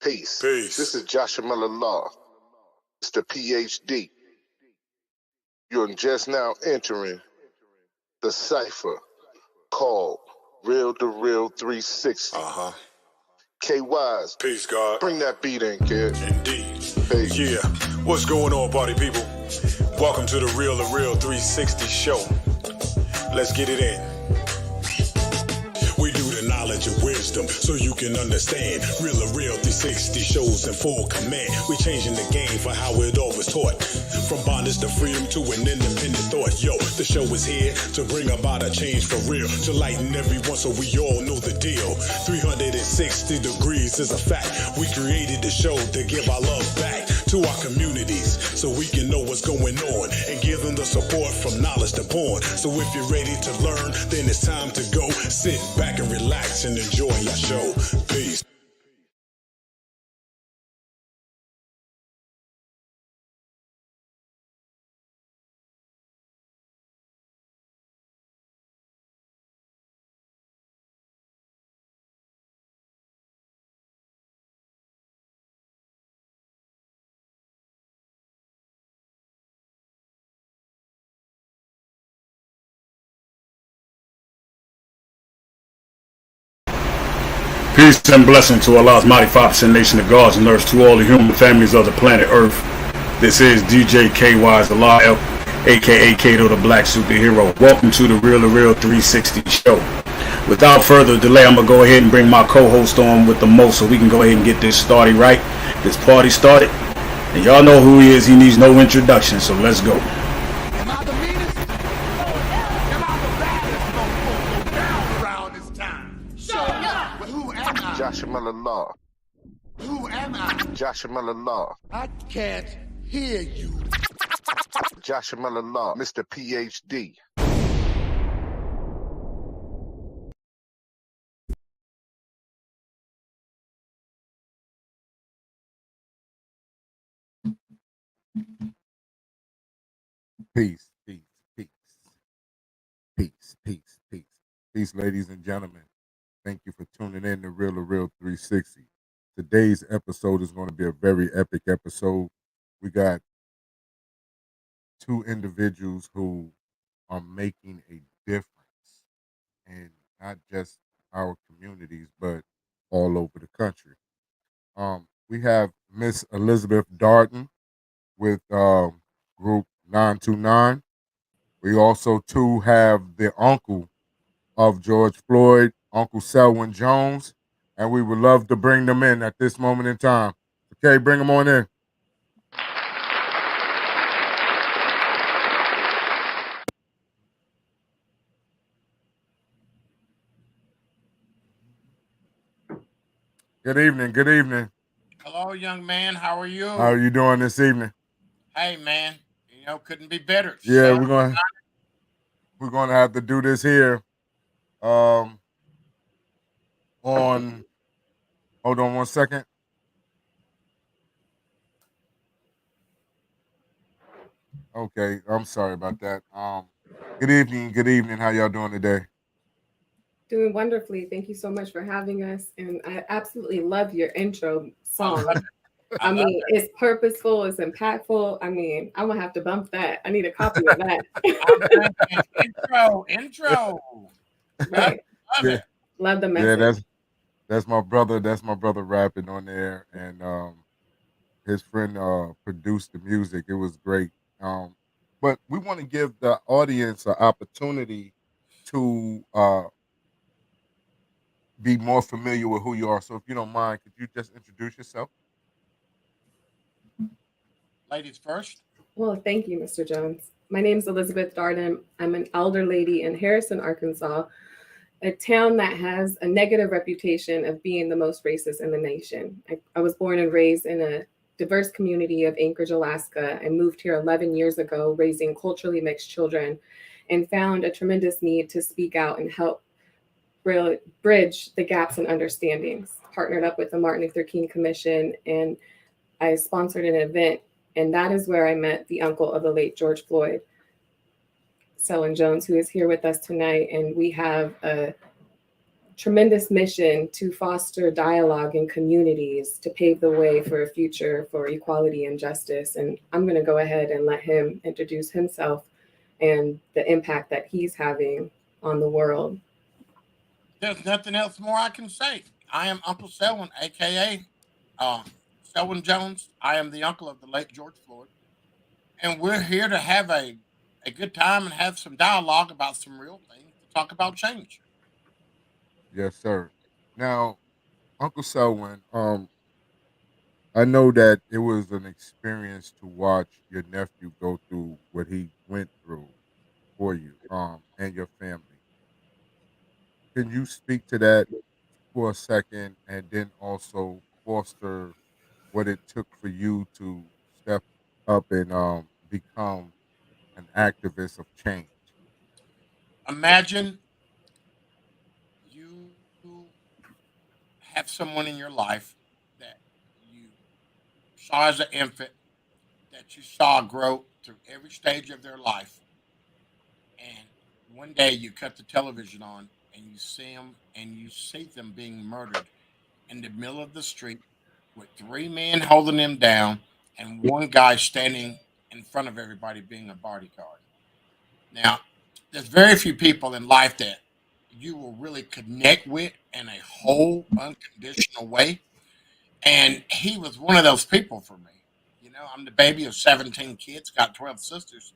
Peace. Peace. This is Joshua Miller Law, Mr. PhD. You're just now entering the cipher called Real2reel360. K-Wise. Peace, God. Bring that beat in, kid. Indeed. Peace. Yeah. What's going on, party people? Welcome to the Real2reel360 show. Let's get it in. We do the knowledge and wisdom so you can understand. Real2reel360 shows in full command. We changing the game for how it all was taught. From bondage to freedom to an independent thought. Yo, the show is here to bring about a change for real. To lighten everyone so we all know the deal. 360 degrees is a fact. We created the show to give our love back to our communities so we can know what's going on and give them the support from knowledge to born. So if you're ready to learn, then it's time to go. Sit back and relax and enjoy our show. Peace. Peace and blessing to Allah's mighty 5% nation of gods and earth, to all the human families of the planet Earth. This is DJ KY's Allah, aka Kato the Black Superhero. Welcome to the Real2reel360 show. Without further delay, I'm going to go ahead and bring my co-host on with the most so we can go ahead and get this started right. This party started. And y'all know who he is. He needs no introduction, so let's go. Am I the meanest? Am I the baddest motherfucker down around this time? Show up! But who am I? Joshua Miller Law. Who am I? Joshua Miller Law. I can't hear you. Joshua Miller Law, Mr. PhD. Peace, peace, peace, peace, peace, peace, peace, ladies and gentlemen. Thank you for tuning in to Real2reel360. Today's episode is going to be a very epic episode. We got two individuals who are making a difference in not just our communities, but all over the country. We have Miss Elizabeth Darden with Group 929. We also too have the uncle of George Floyd, Uncle Selwyn Jones, and we would love to bring them in at this moment in time. Okay, bring them on in. Good evening, good evening. Hello, young man. How are you? How are you doing this evening? Hey, man. You know, couldn't be better. Yeah, So, we're gonna have to do this here. On hold on one second. Okay, I'm sorry about that. Good evening. How y'all doing today? Doing wonderfully. Thank you so much for having us. And I absolutely love your intro song. I mean, it's purposeful, it's impactful. I mean, I'm gonna have to bump that. I need a copy of that. intro. Right. Love it. Love the message. Yeah, that's my brother. That's my brother rapping on there, and his friend produced the music. It was great. But we want to give the audience an opportunity to be more familiar with who you are. So if you don't mind, could you just introduce yourself? Ladies first. Well, thank you, Mr. Jones. My name is Elizabeth Darden. I'm an elder lady in Harrison, Arkansas, a town that has a negative reputation of being the most racist in the nation. I was born and raised in a diverse community of Anchorage, Alaska. I moved here 11 years ago, raising culturally mixed children, and found a tremendous need to speak out and help bridge the gaps in understandings. Partnered up with the Martin Luther King Commission, and I sponsored an event, and that is where I met the uncle of the late George Floyd, Selwyn Jones, who is here with us tonight. And we have a tremendous mission to foster dialogue in communities to pave the way for a future for equality and justice. And I'm going to go ahead and let him introduce himself and the impact that he's having on the world. There's nothing else more I can say. I am Uncle Selwyn, aka Selwyn Jones. I am the uncle of the late George Floyd, and we're here to have a good time and have some dialogue about some real things to talk about change. Yes, sir. Now, Uncle Selwyn, I know that it was an experience to watch your nephew go through what he went through for you, and your family. Can you speak to that for a second, and then also foster what it took for you to step up and become an activist of change? Imagine you have someone in your life that you saw as an infant, that you saw grow through every stage of their life, and one day you cut the television on and you see them being murdered in the middle of the street with three men holding them down and one guy standing in front of everybody being a bodyguard. Now, there's very few people in life that you will really connect with in a whole unconditional way. And he was one of those people for me. You know, I'm the baby of 17 kids, got 12 sisters.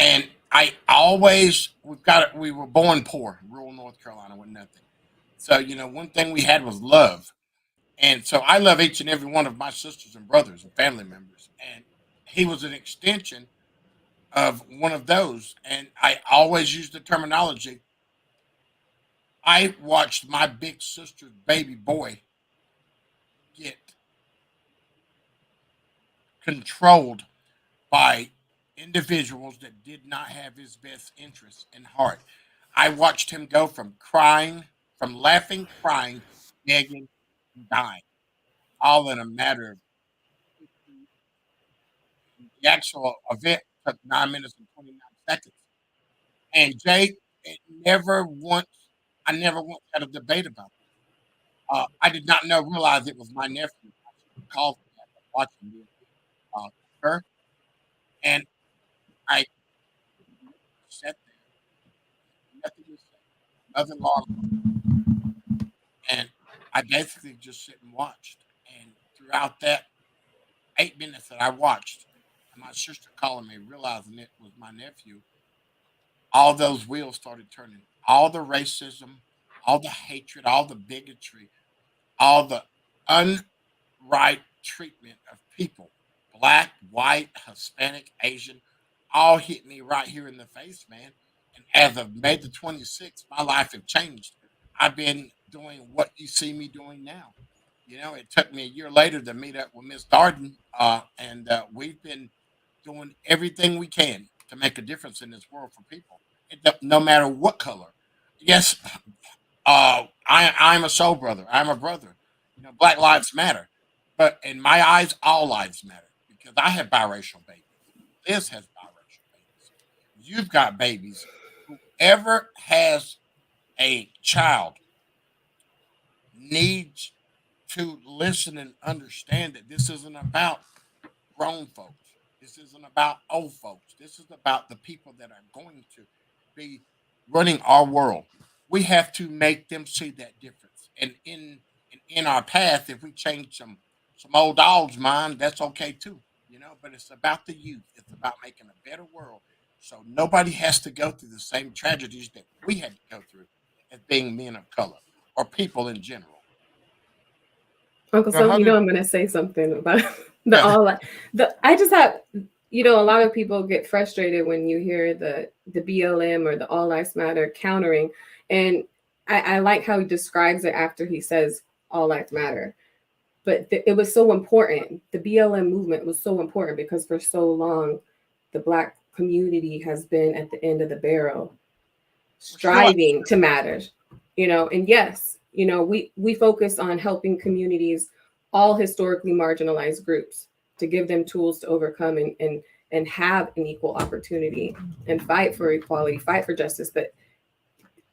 And I always, we were born poor, rural North Carolina with nothing. So, you know, one thing we had was love. And so I love each and every one of my sisters and brothers and family members. And he was an extension of one of those. And I always use the terminology. I watched my big sister's baby boy get controlled by individuals that did not have his best interests in heart. I watched him go from crying, from laughing, crying, begging, and dying, all in a matter of the actual event took 9 minutes and 29 seconds. And Jay, it never once, I never once had a debate about it. I did not realize it was my nephew. I called him after watching this occur, and I sat there, nothing to say, nothing long, and I basically just sit and watched. And throughout that 8 minutes that I watched, and my sister calling me, realizing it was my nephew, all those wheels started turning. All the racism, all the hatred, all the bigotry, all the unright treatment of people, black, white, Hispanic, Asian, all hit me right here in the face, man. And as of May the 26th, my life have changed. I've been doing what you see me doing now. You know, it took me a year later to meet up with Miss Darden, and we've been doing everything we can to make a difference in this world for people, no matter what color. Yes, I'm a soul brother. I'm a brother. You know, Black Lives Matter, but in my eyes, all lives matter because I have biracial babies. Liz has biracial babies. You've got babies. Whoever has a child needs to listen and understand that this isn't about grown folks. This isn't about old folks. This is about the people that are going to be running our world. We have to make them see that difference. And in our path, if we change some old dog's mind, that's okay too. You know, but it's about the youth. It's about making a better world. So nobody has to go through the same tragedies that we had to go through as being men of color or people in general. Uncle Now, Sam, how you know did I'm gonna say something about the Yeah. all the I just have, you know, a lot of people get frustrated when you hear the BLM or the All Lives Matter countering. And I like how he describes it after he says all lives matter. But it was so important. The BLM movement was so important because for so long the Black community has been at the end of the barrel, Sure. striving to matter, you know. And yes, you know, we focus on helping communities, all historically marginalized groups, to give them tools to overcome and have an equal opportunity and fight for equality, fight for justice. But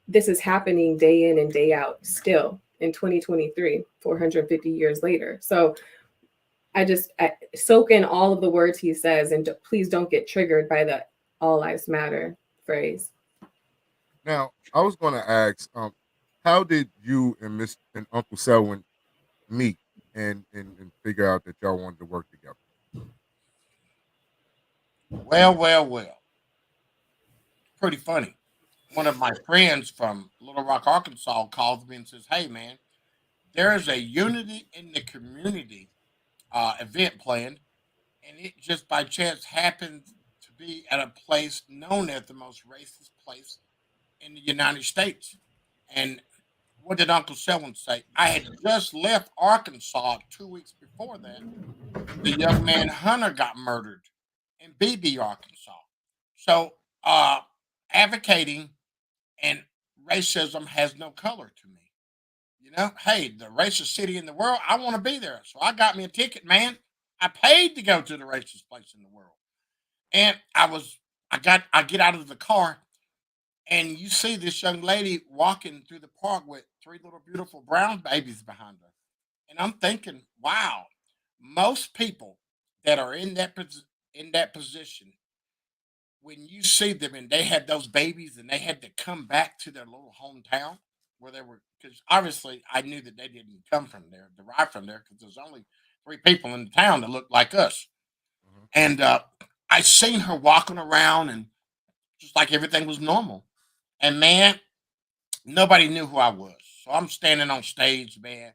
this is happening day in and day out still in 2023, 450 years later. So I soak in all of the words he says, and please don't get triggered by the all lives matter phrase. Now, I was going to ask, how did you and Uncle Selwyn meet and figure out that y'all wanted to work together? Well. Pretty funny. One of my friends from Little Rock, Arkansas calls me and says, "Hey, man, there is a Unity in the Community event planned, and it just by chance happened to be at a place known as the most racist place in the United States." And what did Uncle Selwyn say? I had just left Arkansas 2 weeks before that. The young man Hunter got murdered in BB, Arkansas. So, advocating and racism has no color to me. You know, hey, the racist city in the world, I want to be there. So I got me a ticket, man. I paid to go to the racist place in the world. And I get out of the car, and you see this young lady walking through the park with three little beautiful brown babies behind her. And I'm thinking, wow, most people that are in that position, when you see them and they had those babies and they had to come back to their little hometown where they were, because obviously I knew that they didn't come from there, derived from there, because there's only three people in the town that looked like us. Mm-hmm. And I seen her walking around and just like everything was normal. And man, nobody knew who I was. So I'm standing on stage, man,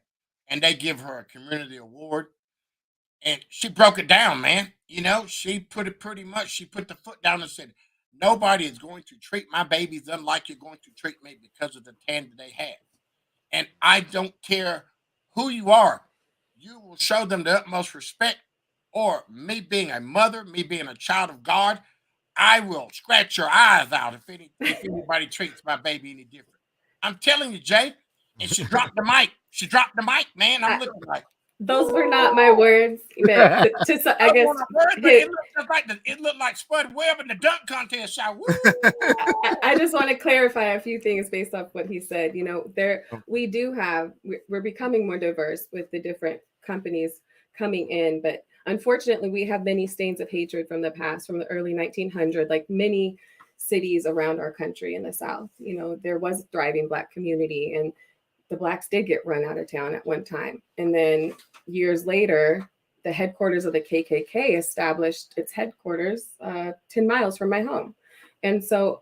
and they give her a community award. And she broke it down, man. You know, she put it pretty much, she put the foot down and said, nobody is going to treat my babies unlike you're going to treat me because of the tan that they have. And I don't care who you are, you will show them the utmost respect. Or me being a mother, me being a child of God, I will scratch your eyes out if anybody treats my baby any different. I'm telling you, Jay. And she dropped the mic. She dropped the mic, man. I'm looking like, those were not my words, but I guess it looked like Spud Webb in the dunk contest shot. I just want to clarify a few things based off what he said. You know, we're becoming more diverse with the different companies coming in, but unfortunately, we have many stains of hatred from the past, from the early 1900s, like many cities around our country in the South. You know, there was a thriving Black community, and the Blacks did get run out of town at one time. And then years later, the headquarters of the KKK established its headquarters 10 miles from my home. And so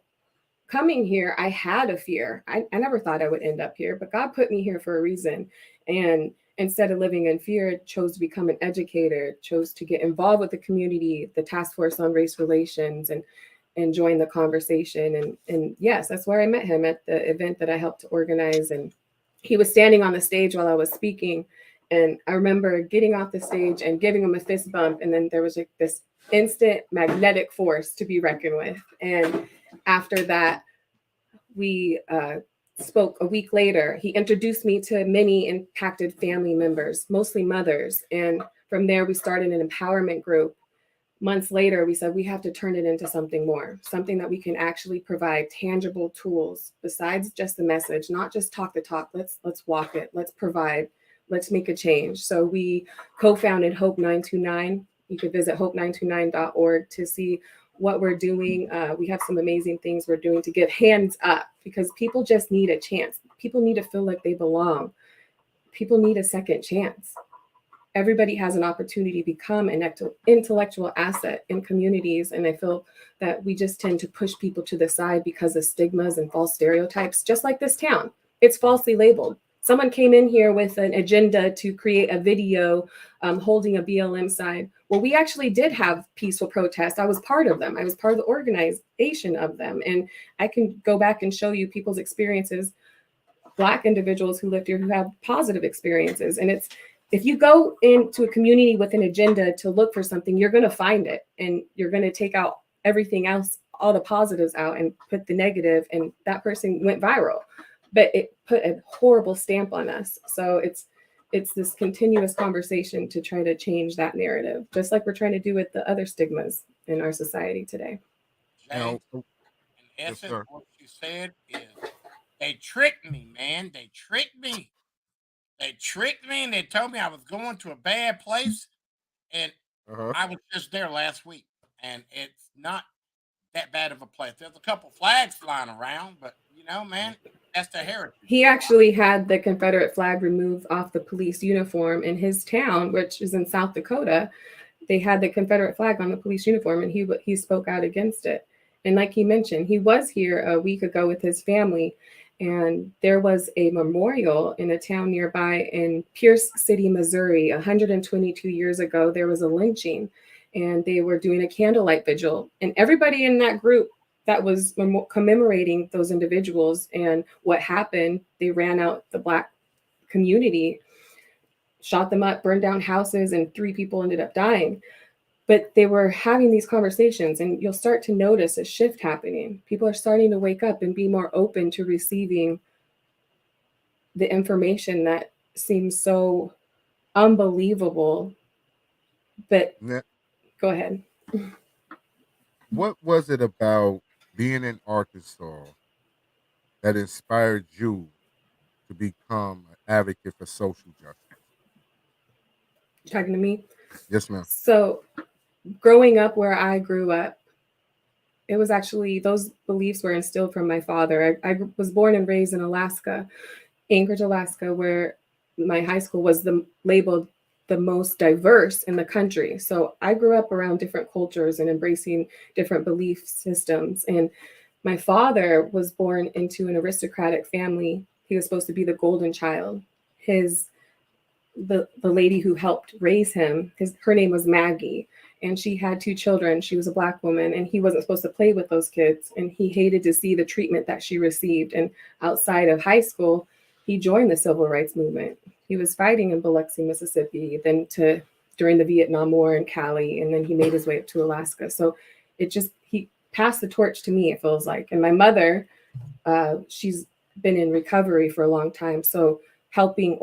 coming here, I had a fear. I never thought I would end up here, but God put me here for a reason. And instead of living in fear, chose to become an educator, chose to get involved with the community, the task force on race relations, and join the conversation. And yes, that's where I met him, at the event that I helped to organize. And he was standing on the stage while I was speaking. And I remember getting off the stage and giving him a fist bump. And then there was like this instant magnetic force to be reckoned with. And after that, we spoke a week later. He introduced me to many impacted family members, mostly mothers. And from there, we started an empowerment group. Months later, we said we have to turn it into something more, something that we can actually provide tangible tools besides just the message, not just talk the talk. Let's walk it. Let's provide. Let's make a change. So we co-founded Hope 929. You could visit hope929.org to see what we're doing. We have some amazing things we're doing to give hands up, because people just need a chance. People need to feel like they belong. People need a second chance. Everybody has an opportunity to become an intellectual asset in communities. And I feel that we just tend to push people to the side because of stigmas and false stereotypes, just like this town. It's falsely labeled. Someone came in here with an agenda to create a video holding a BLM sign. Well, we actually did have peaceful protests. I was part of them. I was part of the organization of them. And I can go back and show you people's experiences, Black individuals who lived here who have positive experiences. And if you go into a community with an agenda to look for something, you're going to find it, and you're going to take out everything else, all the positives out, and put the negative, and that person went viral. But it put a horrible stamp on us. So it's this continuous conversation to try to change that narrative, just like we're trying to do with the other stigmas in our society today. Jay, in essence, what you said is They tricked me, man. They tricked me. They tricked me, and they told me I was going to a bad place, and Uh-huh. I was just there last week, and it's not that bad of a place. There's a couple flags flying around, but man, that's the heritage. He actually had the Confederate flag removed off the police uniform in his town, which is in South Dakota. They had the Confederate flag on the police uniform, and he spoke out against it. And like he mentioned, he was here a week ago with his family, and there was a memorial in a town nearby in Pierce City, Missouri. 122 years ago, there was a lynching, and they were doing a candlelight vigil, and everybody in that group that was commemorating those individuals and what happened, they ran out the Black community, shot them up, burned down houses, and 3 people ended up dying. But they were having these conversations, and you'll start to notice a shift happening. People are starting to wake up and be more open to receiving the information that seems so unbelievable. But Now, go ahead. what was it about being in Arkansas that inspired you to become an advocate for social justice? Talking to me. Yes, ma'am. So growing up where I grew up, it was actually, those beliefs were instilled from my father. I was born and raised in Alaska, Anchorage, Alaska, where my high school was labeled the most diverse in the country. So I grew up around different cultures and embracing different belief systems. And my father was born into an aristocratic family. He was supposed to be the golden child. The lady who helped raise him, her name was Maggie, and she had 2 children. She was a Black woman, and he wasn't supposed to play with those kids, and he hated to see the treatment that she received. And outside of high school, he joined the civil rights movement. He was fighting in Biloxi, Mississippi, then during the Vietnam War in Cali, and then he made his way up to Alaska. So he passed the torch to me, it feels like. And my mother, she's been in recovery for a long time, so helping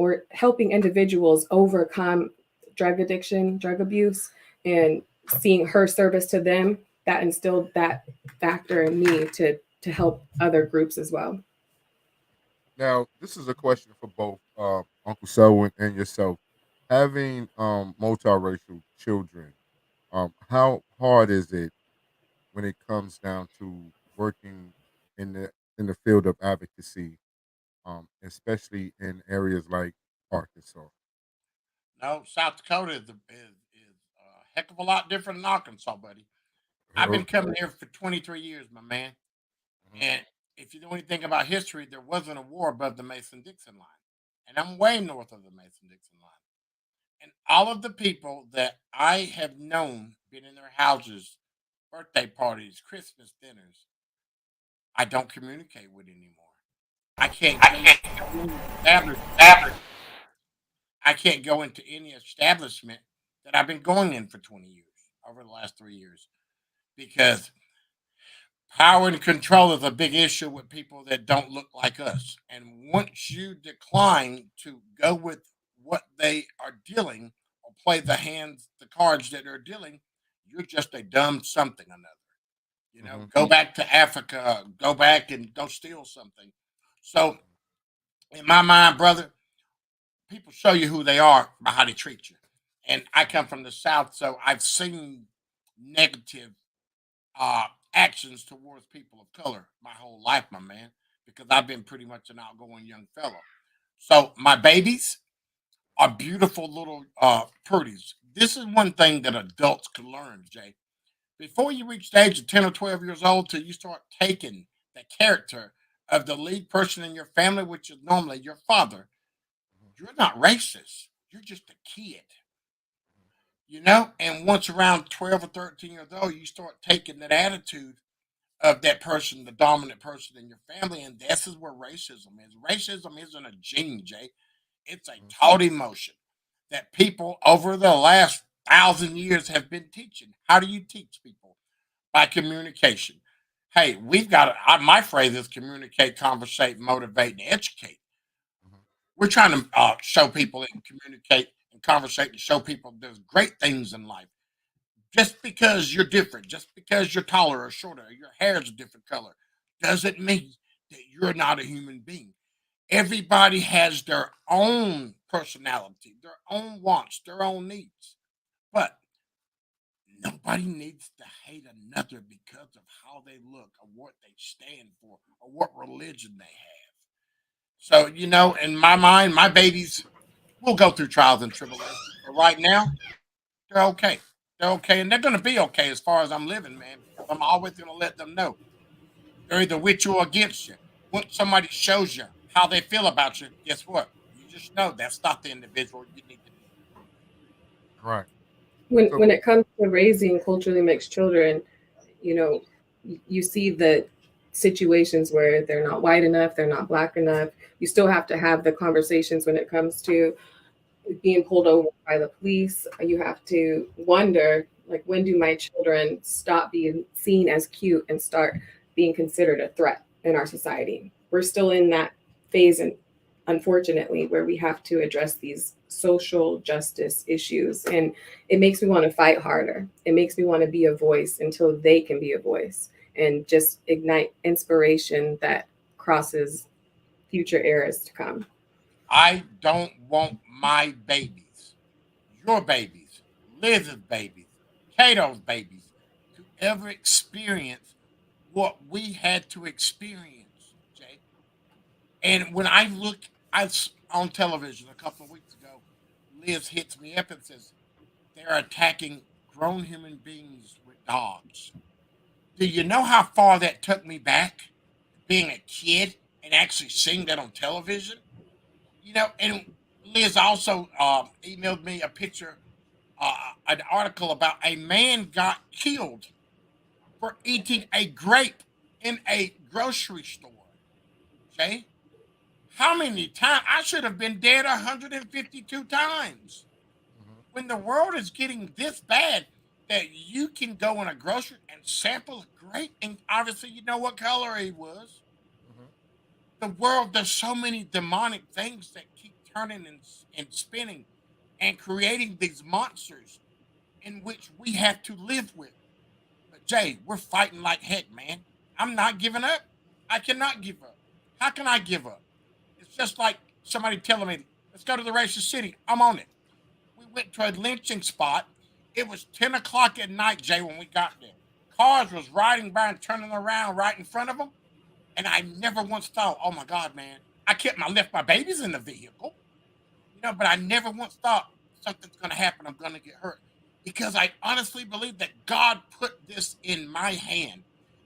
individuals overcome drug addiction, drug abuse, and seeing her service to them, that instilled that factor in me to help other groups as well. Now, this is a question for both Uncle Selwyn and yourself. Having multiracial children, how hard is it when it comes down to working in the field of advocacy, especially in areas like Arkansas? No, South Dakota is a heck of a lot different than Arkansas, buddy. I've been coming here for 23 years, my man. Mhm. And if you know anything about history, there wasn't a war above the Mason-Dixon line. And I'm way north of the Mason-Dixon line. And all of the people that I have known, been in their houses, birthday parties, Christmas dinners, I don't communicate with anymore. I can't I can't go into any establishment that I've been going in for 20 years, over the last 3 years, because power and control is a big issue with people that don't look like us. And once you decline to go with what they are dealing or play the cards that they're dealing, you're just a dumb something or another. Go back to Africa, go back and go steal something. So, in my mind, brother, people show you who they are by how they treat you. And I come from the South, so I've seen negative actions towards people of color my whole life, my man, because I've been pretty much an outgoing young fellow. So my babies are beautiful little prudies. This is one thing that adults can learn, Jay. Before you reach the age of 10 or 12 years old, till you start taking the character of the lead person in your family, which is normally your father, you're not racist. You're just a kid. And once around 12 or 13 years old, you start taking that attitude of that person, the dominant person in your family, and this is where racism is. Racism isn't a gene, Jay. It's a taught emotion that people over the last 1,000 years have been teaching. How do you teach people? By communication. Hey, we've got my phrase is communicate, conversate, motivate, and educate. We're trying to show people and communicate and conversate and show people there's great things in life. Just because you're different, just because you're taller or shorter, or your hair is a different color, doesn't mean that you're not a human being. Everybody has their own personality, their own wants, their own needs. But nobody needs to hate another because of how they look or what they stand for or what religion they have. So, in my mind, my babies will go through trials and tribulations. But right now, they're okay. They're okay. And they're going to be okay as far as I'm living, man, because I'm always going to let them know they're either with you or against you. Once somebody shows you how they feel about you, guess what? You just know that's not the individual you need to be. Right. When So, when it comes to raising culturally mixed children, you know, you see the situations where they're not white enough, they're not black enough. You still have to have the conversations when it comes to being pulled over by the police. You have to wonder, like, when do my children stop being seen as cute and start being considered a threat in our society? We're still in that phase, and unfortunately, where we have to address these social justice issues. And it makes me want to fight harder. It makes me want to be a voice until they can be a voice and just ignite inspiration that crosses future eras to come. I don't want my babies, your babies, Liz's babies, Cato's babies, to ever experience what we had to experience, Jay. And when I look, on television a couple of weeks ago, Liz hits me up and says they're attacking grown human beings with dogs. Do you know how far that took me back? Being a kid and actually seeing that on television? And Liz also emailed me a picture, an article about a man got killed for eating a grape in a grocery store. Okay? How many times? I should have been dead 152 times. mhm, When the world is getting this bad that you can go in a grocery and sample a grape, and obviously you know what color he was. mhm. The world, there's so many demonic things that keep turning and spinning and creating these monsters in which we have to live with. But Jay, we're fighting like heck, man. I'm not giving up. I cannot give up. How can I give up? It's just like somebody telling me, let's go to the racist city. I'm on it. We went to a lynching spot. It was 10 o'clock at night, Jay, when we got there. Cars was riding by and turning around right in front of them. And I never once thought, oh my God, man, left my babies in the vehicle, but I never once thought something's going to happen. I'm going to get hurt because I honestly believe that God put this in my hand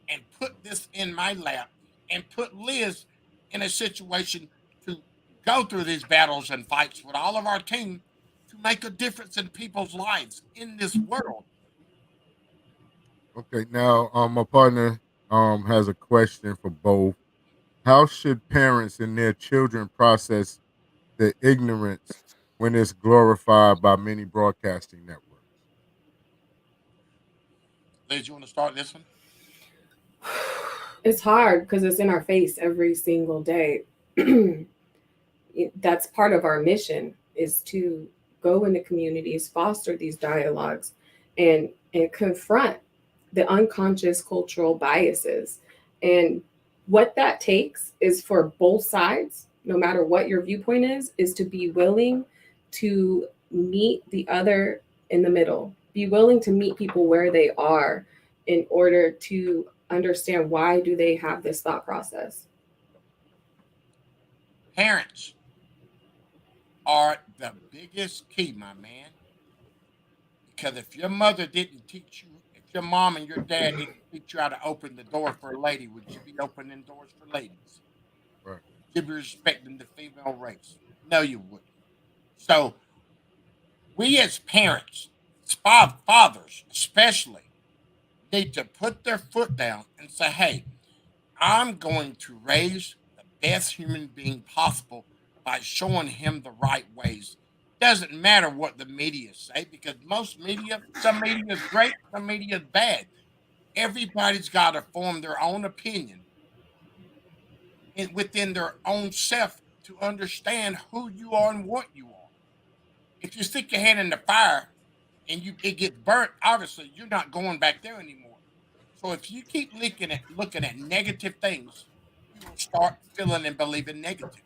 and put this in my lap and put Liz in a situation to go through these battles and fights with all of our team to make a difference in people's lives in this world. Okay. Now, my partner has a question for both. How should parents and their children process the ignorance when it's glorified by many broadcasting networks? Liz, you want to start this one? It's hard because it's in our face every single day. That's part of our mission, is to go into communities, foster these dialogues, and confront the unconscious cultural biases. And what that takes is for both sides, no matter what your viewpoint is to be willing to meet the other in the middle, be willing to meet people where they are in order to understand why do they have this thought process. Parents are the biggest key, my man. Because if your mother didn't teach you, if your mom and your dad didn't teach you how to open the door for a lady, would you be opening doors for ladies? Right. Would you be respecting the female race? No, you wouldn't. So we as parents, fathers especially, need to put their foot down and say, hey, I'm going to raise the best human being possible by showing him the right ways. Doesn't matter what the media say because some media is great, some media is bad. Everybody's got to form their own opinion within their own self to understand who you are and what you are. If you stick your hand in the fire and it gets burnt, obviously you're not going back there anymore. So if you keep looking at negative things, you you will start feeling and believing negative.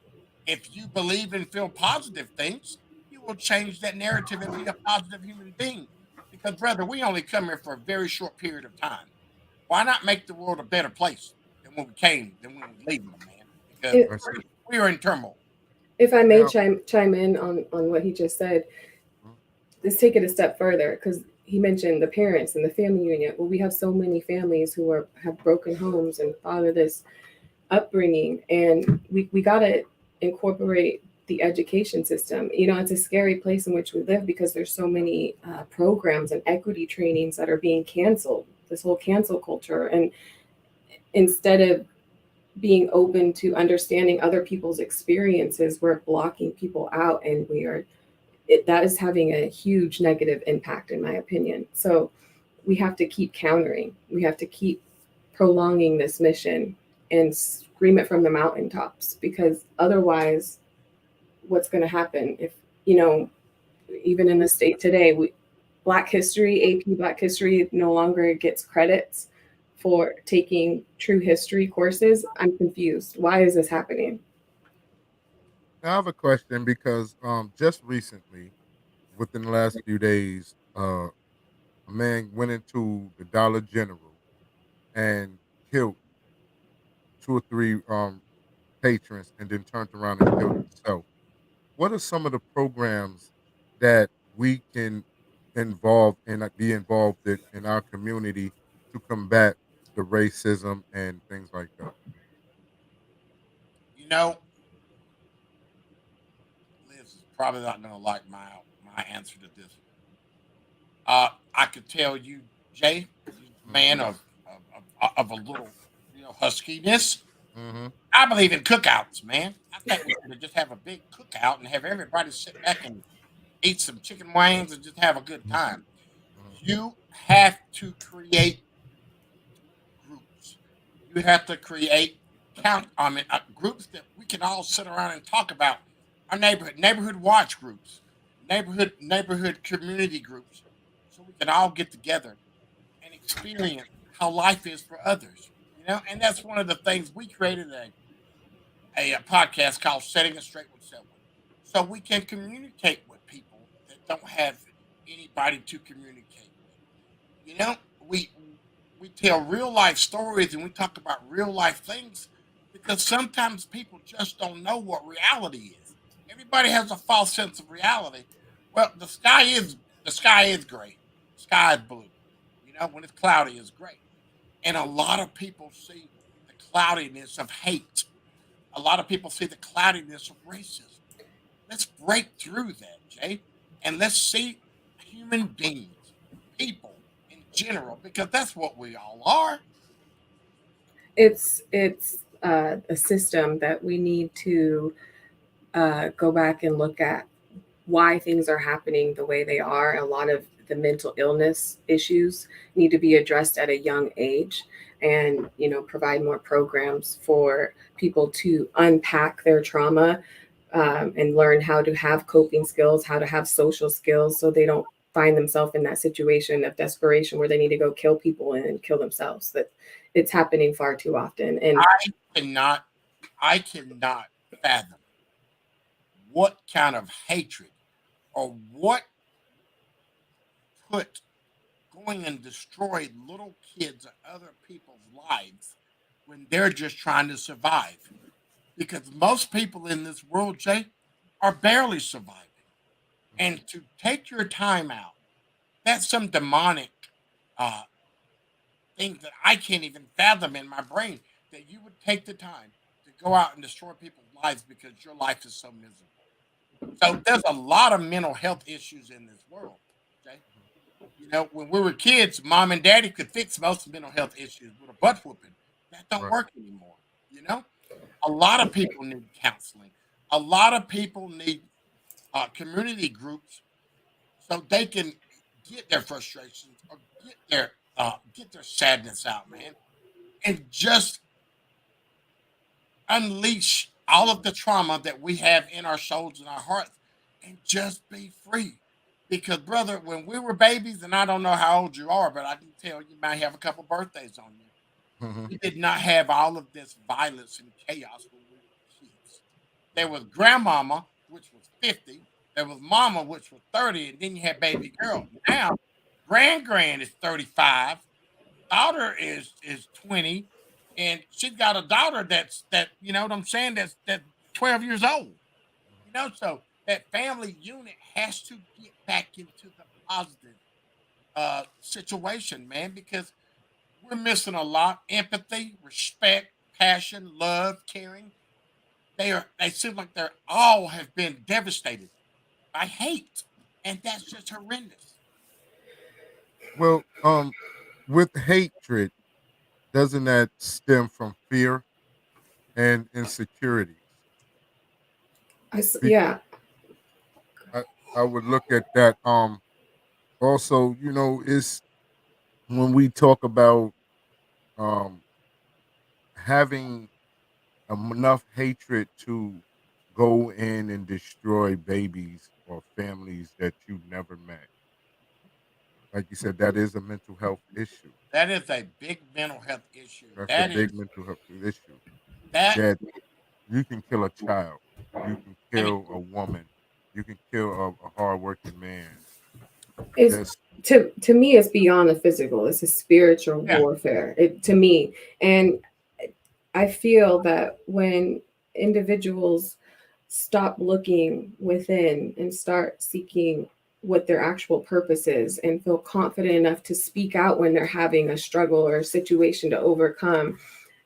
If you believe and feel positive things, you will change that narrative and be a positive human being. Because, brother, we only come here for a very short period of time. Why not make the world a better place than when we came, than when we leaving, man? Because If, That's it. we are in turmoil. if I may Now, chime in on what he just said, mm, let's take it a step further because he mentioned the parents and the family unit. Well, we have so many families who have broken homes and fatherless upbringing, and we gotta incorporate the education system. It's a scary place in which we live because there's so many programs and equity trainings that are being canceled. This whole cancel culture, and instead of being open to understanding other people's experiences, we're blocking people out, and that is having a huge negative impact, in my opinion. So we have to keep countering. We have to keep prolonging this mission and scream it from the mountaintops, because otherwise, what's going to happen if, even in the state today, Black History, AP Black History no longer gets credits for taking true history courses? I'm confused. Why is this happening? I have a question because just recently, within the last few days, a man went into the Dollar General and killed two or three patrons, and then turned around and killed himself. What are some of the programs that we can be involved in our community to combat the racism and things like that? You know, Liz is probably not going to like my answer to this one. I could tell you, Jay, you man of a little, huskiness. Mm-hmm. I believe in cookouts, man. I think we should just have a big cookout and have everybody sit back and eat some chicken wings and just have a good time. Hmm. You have to create groups. You have to create groups that we can all sit around and talk about our neighborhood watch groups, neighborhood community groups, so we can all get together and experience how life is for others. And that's one of the things we created a podcast called Setting It Straight with Selwyn, so we can communicate with people that don't have anybody to communicate with. You know, we tell real life stories and we talk about real life things because sometimes people just don't know what reality is. Everybody has a false sense of reality. Well, the sky is gray. The sky is blue. When it's cloudy, it's gray. And a lot of people see the cloudiness of hate. A lot of people see the cloudiness of racism. Let's break through that, Jay, and let's see human beings, people in general, because that's what we all are. It's a system that we need to go back and look at why things are happening the way they are. A lot of the mental illness issues need to be addressed at a young age, and provide more programs for people to unpack their trauma, and learn how to have coping skills, how to have social skills, so they don't find themselves in that situation of desperation where they need to go kill people and kill themselves. That it's happening far too often. And I cannot, I cannot fathom what kind of hatred or what put going and destroy little kids or other people's lives when they're just trying to survive. Because most people in this world, Jay, are barely surviving. And to take your time out, that's some demonic uh, thing that I can't even fathom in my brain, that you would take the time to go out and destroy people's lives because your life is so miserable. So there's a lot of mental health issues in this world. Okay. When we were kids, mom and daddy could fix most mental health issues with a butt whooping. That don't Right. work anymore. You know, a lot of people need counseling. A lot of people need community groups so they can get their frustrations or get their sadness out, man, and just unleash all of the trauma that we have in our souls and our hearts, and just be free. Because, brother, when we were babies, and I don't know how old you are, but I can tell you might have a couple birthdays on you. Mhm. We did not have all of this violence and chaos when we were kids. There was grandmama, which was 50. There was mama, which was 30, and then you had baby girl. Now, grand is 35. Daughter is 20, and she's got a daughter that you know what I'm saying, that's 12 years old. You know, so that family unit has to get back into the positive situation, man, because we're missing a lot. Empathy, respect, passion, love, caring. They seem like they're all have been devastated by hate. And that's just horrendous. Well, with hatred, doesn't that stem from fear and insecurities? Be- Yeah. I, I would look at that. Also, it's when we talk about um having enough hatred to go in and destroy babies or families that you never met. Like you said, that is a mental health issue. That is a big mental health issue. That's a That is big mental health issue. that. That you can kill a child, you can I mean, kill a woman, you can kill a hardworking man. It's That's to me it's beyond the physical. It's a spiritual yeah, warfare. It to me. And I feel that when individuals stop looking within and start seeking what their actual purpose is and feel confident enough to speak out when they're having a struggle or a situation to overcome,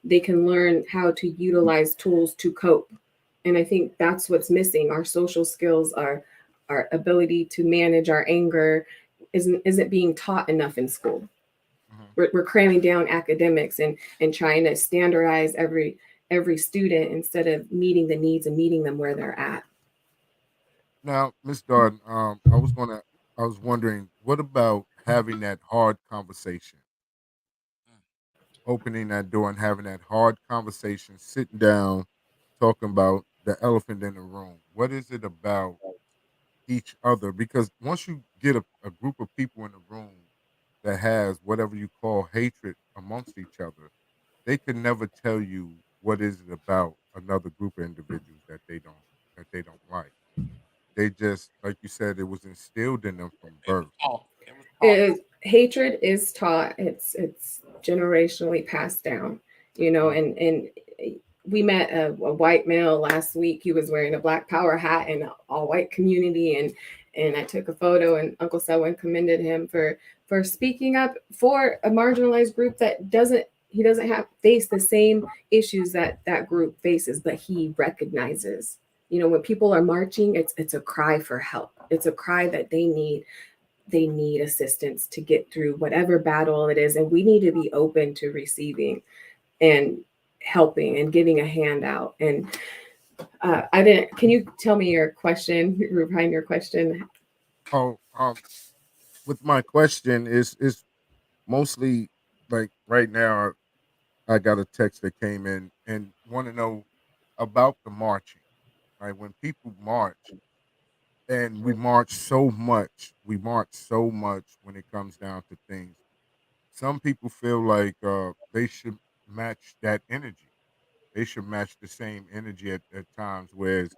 they can learn how to utilize tools to cope. And I think that's what's missing. Our social skills, our ability to manage our anger isn't being taught enough in school. mhm. We're cramming down academics and trying to standardize every student instead of meeting the needs and meeting them where they're at. Now, Miss Darden, I was wondering, what about having that hard conversation, opening that door and having that hard conversation, sitting down, talking about the elephant in the room? What is it about each other? Because once you get a group of people in the room that has whatever you call hatred amongst each other, they can never tell you what is it about another group of individuals that they don't like. They just, like you said, it was instilled in them from it was birth. taught. It was taught. Hatred is taught. It's generationally passed down, Mhm. and we met a white male last week. He was wearing a Black Power hat in an all white community, and I took a photo, and Uncle Selwyn commended him for speaking up for a marginalized group that doesn't have face the same issues that group faces, but he recognizes. When people are marching, it's a cry for help. It's a cry that they need assistance to get through whatever battle it is, and we need to be open to receiving and helping and giving a hand out. And I didn't can you tell me your question, behind your question? Oh, with my question is mostly like right now. I got a text that came in and want to know about the marching. Right, when people march, and we march so much when it comes down to things. Some people feel like they should match that energy. They should match the same energy at times. Whereas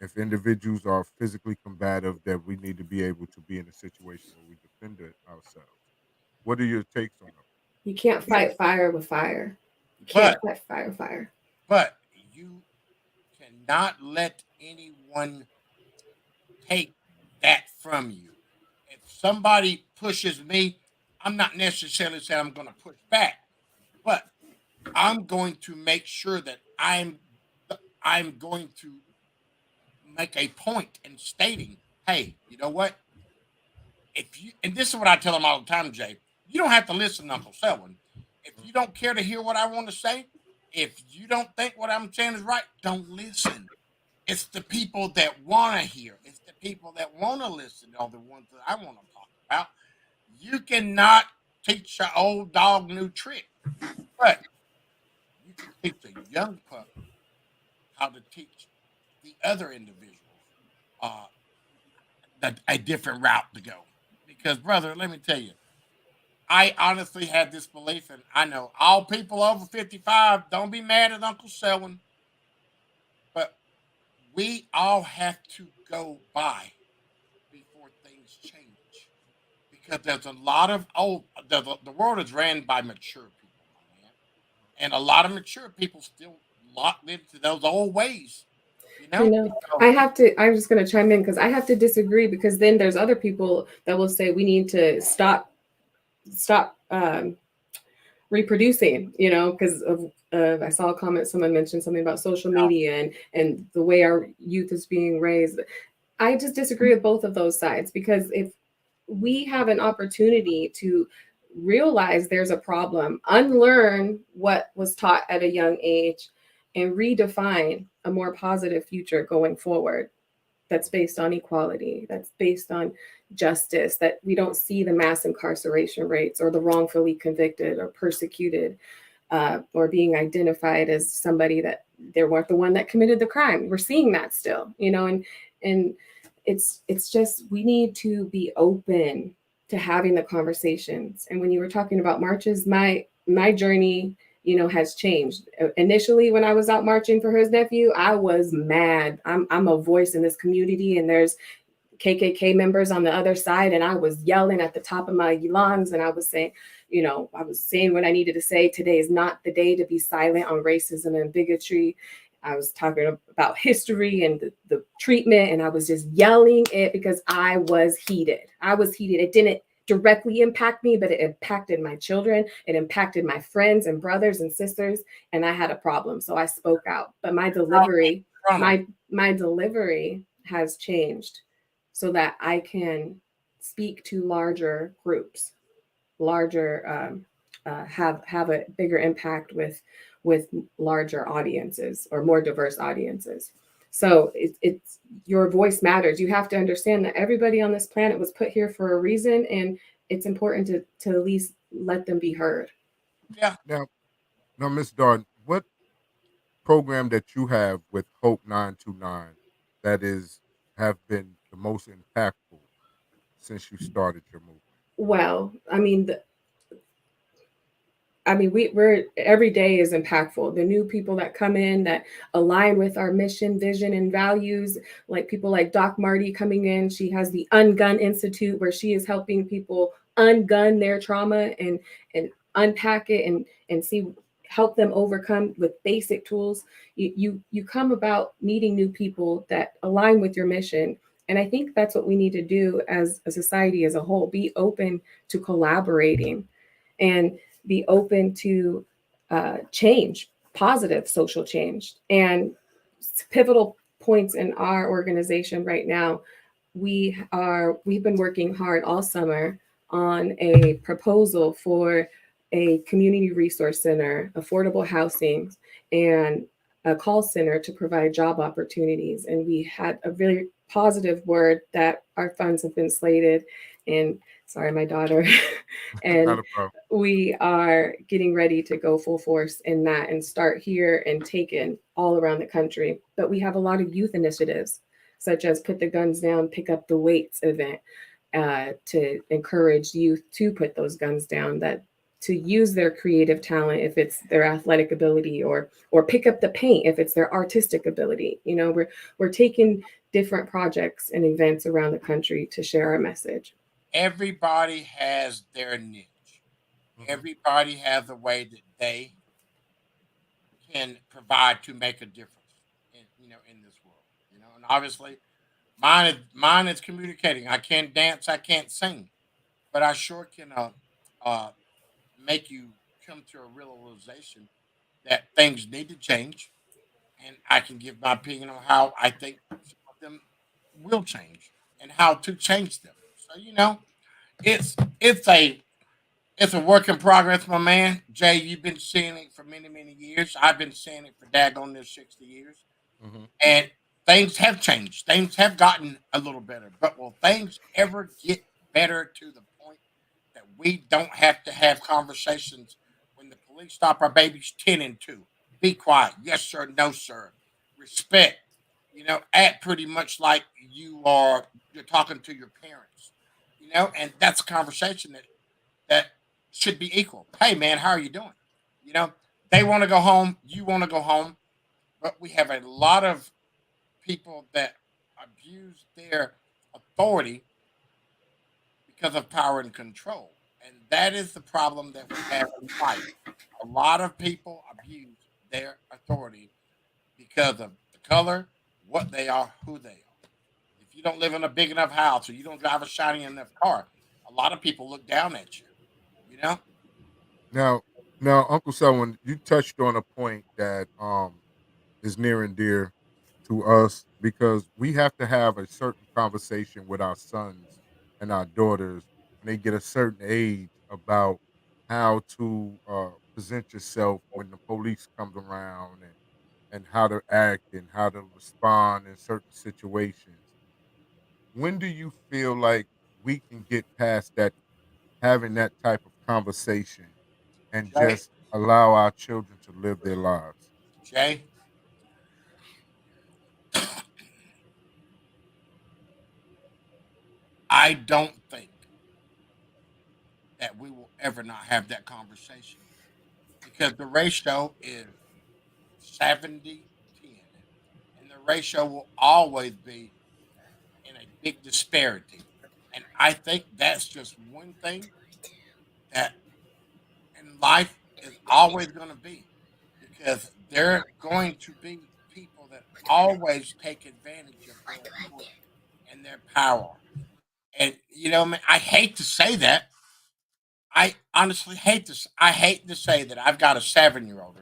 if individuals are physically combative, that we need to be able to be in a situation where we defend ourselves. What are your takes on those? You can't Yeah, fight fire with fire. You can't but fight fire with fire. but you cannot let anyone take that from you. If somebody pushes me, I'm not necessarily saying I'm going to push back, but I'm going to make sure that I'm going to make a point in stating, hey, you know what? If you and this is what I tell them all the time, Jay, you don't have to listen to Uncle Selwyn. If you don't care to hear what I want to say, if you don't think what I'm saying is right, don't listen. It's the people that want to hear. It's the people that want to listen are the ones that I want to talk about. You cannot teach an old dog new trick, but you can teach a young pup how to teach the other individuals uh, a different route to go. Because, brother, let me tell you, I honestly had this belief, and I know all people over 55, don't be mad at Uncle Selwyn, but we all have to go by before things change. Because there's a lot of the world is ran by mature people, my man. And a lot of mature people still locked into those old ways, you You know? know, So, I'm just going to chime in because I have to disagree because then there's other people that will say we need to stop reproducing, you know, because of I saw a comment, someone mentioned something about social media and the way our youth is being raised. I just disagree with both of those sides because if we have an opportunity to realize there's a problem, unlearn what was taught at a young age, and redefine a more positive future going forward that's based on equality, that's based on justice, that we don't see the mass incarceration rates or the wrongfully convicted or persecuted or being identified as somebody that they weren't the one that committed the crime. We're seeing that still, you know, and it's just we need to be open to having the conversations. And when you were talking about marches, my journey, you know, has changed. Initially, when I was out marching for his nephew, I was mad. I'm a voice in this community, and there's KKK members on the other side, and I was yelling at the top of my lungs, and I was saying, you know, I was saying what I needed to say. Today is not the day to be silent on racism and bigotry. I was talking about history and the treatment, and I was just yelling it because I was heated. I was heated. It didn't directly impact me, but it impacted my children. It impacted my friends and brothers and sisters, and I had a problem. So I spoke out. But my delivery, my delivery has changed so that I can speak to larger groups, larger have a bigger impact with larger audiences or more diverse audiences. So it's your voice matters. You have to understand that everybody on this planet was put here for a reason, and it's important to at least let them be heard. yeah. Now, Miss Darden, what program that you have with Hope 929 that is have been the most impactful since you started your movement? Well, we're every day is impactful. The new people that come in that align with our mission, vision, and values, like people like Doc Marty coming in. She has the Ungun Institute where she is helping people ungun their trauma and unpack it and see help them overcome with basic tools. You come about meeting new people that align with your mission. And I think that's what we need to do as a society as a whole, be open to collaborating and be open to change, positive social change. And pivotal points in our organization right now, we've been working hard all summer on a proposal for a community resource center, affordable housing, and a call center to provide job opportunities. And we had a really positive word that our funds have been slated. And sorry, my daughter. Not And a problem. we are getting ready to go full force in that and start here and take it all around the country. But we have a lot of youth initiatives, such as Put the Guns Down, Pick Up the Weights event, to encourage youth to put those guns down, that to use their creative talent if it's their athletic ability, or pick up the paint if it's their artistic ability. You know, we're taking different projects and events around the country to share our message. Everybody has their niche. Everybody has a way that they can provide to make a difference in this world. And obviously mine is communicating. I can't dance, I can't sing, but I sure can uh make you come to a realization that things need to change, and I can give my opinion on how I think some of them will change and how to change them. So it's it's a it's a work in progress, my man. Jay, you've been seeing it for many, many years. I've been seeing it for daggone this 60 years. Hmm. And things have changed. Things have gotten a little better. But will things ever get better to the point that we don't have to have conversations when the police stop our babies 10 and 2? Be quiet. Yes, sir. No, sir. Respect. Act pretty much like you're talking to your parents. And that's a conversation that should be equal. Hey, man, how are you doing? You know, they want to go home. You want to go home. But we have a lot of people that abuse their authority because of power and control. And that is the problem that we have in life. A lot of people abuse their authority because of the color, what they are, who they are. If you don't live in a big enough house or you don't drive a shiny enough car, a lot of people look down at you. You know? Now, now, Uncle Selwyn, you touched on a point that is near and dear to us because we have to have a certain conversation with our sons and our daughters when they get a certain age about how to present yourself when the police comes around and how to act and how to respond in certain situations. When do you feel like we can get past that, having that type of conversation and Jay, just allow our children to live their lives? Jay, I don't think that we will ever not have that conversation because the ratio is 70-10, and the ratio will always be in a big disparity. And I think that's just one thing that in life is always going to be because there are going to be people that always take advantage of their authority and their power. And you know, man, I hate to say that. I honestly hate this. I hate to say that I've got a 7 year old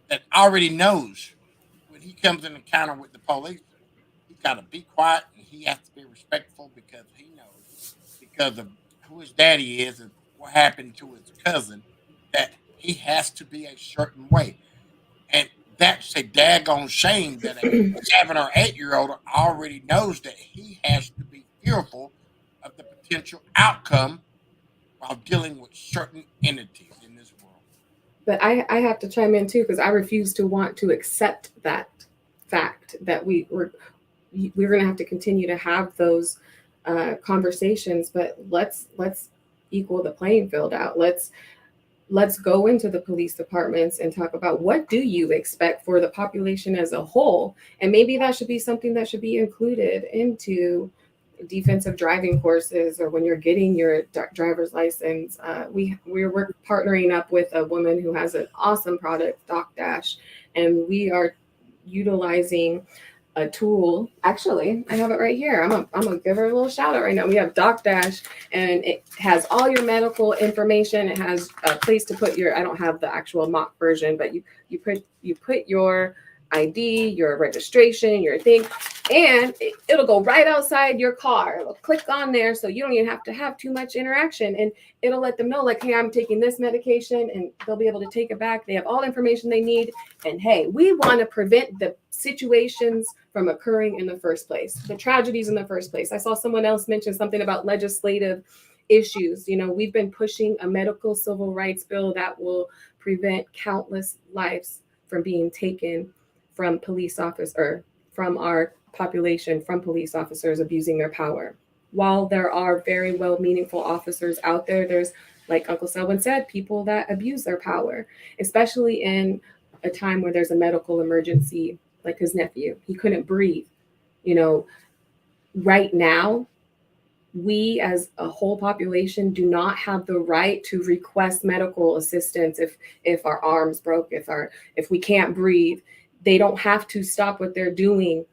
that already knows when he comes in encounter with the police, he's got to be quiet and he has to be respectful because he knows because of who his daddy is and what happened to his cousin that he has to be a certain way. And that's a daggone shame that a 7 or 8 year old already knows that he has to be fearful of the potential outcome while dealing with certain entities in this world. But I have to chime in too because I refuse to want to accept that fact that we're going to have to continue to have those conversations. But let's equal the playing field out. Let's go into the police departments and talk about what do you expect for the population as a whole, and maybe that should be something that should be included into defensive driving courses or when you're getting your driver's license. We're partnering up with a woman who has an awesome product, Doc Dash, and we are utilizing a tool. Actually, I have it right here. I'm gonna give her a little shout out right now. We have Doc Dash, and it has all your medical information. It has a place to put your. I don't have the actual mock version, but you put your ID, your registration, your thing, and it'll go right outside your car. It'll click on there, so you don't even have to have too much interaction, and it'll let them know, like, hey, I'm taking this medication, and they'll be able to take it back. They have all the information they need, and hey, we want to prevent the situations from occurring in the first place, the tragedies in the first place. I saw someone else mention something about legislative issues. You know, we've been pushing a medical civil rights bill that will prevent countless lives from being taken from police officers or from our population, from police officers abusing their power. While there are very well meaningful officers out there, there's, like Uncle Selwyn said, people that abuse their power, especially in a time where there's a medical emergency, like his nephew. He couldn't breathe. You know, right now, we as a whole population do not have the right to request medical assistance if our arms broke, if we can't breathe. They don't have to stop what they're doing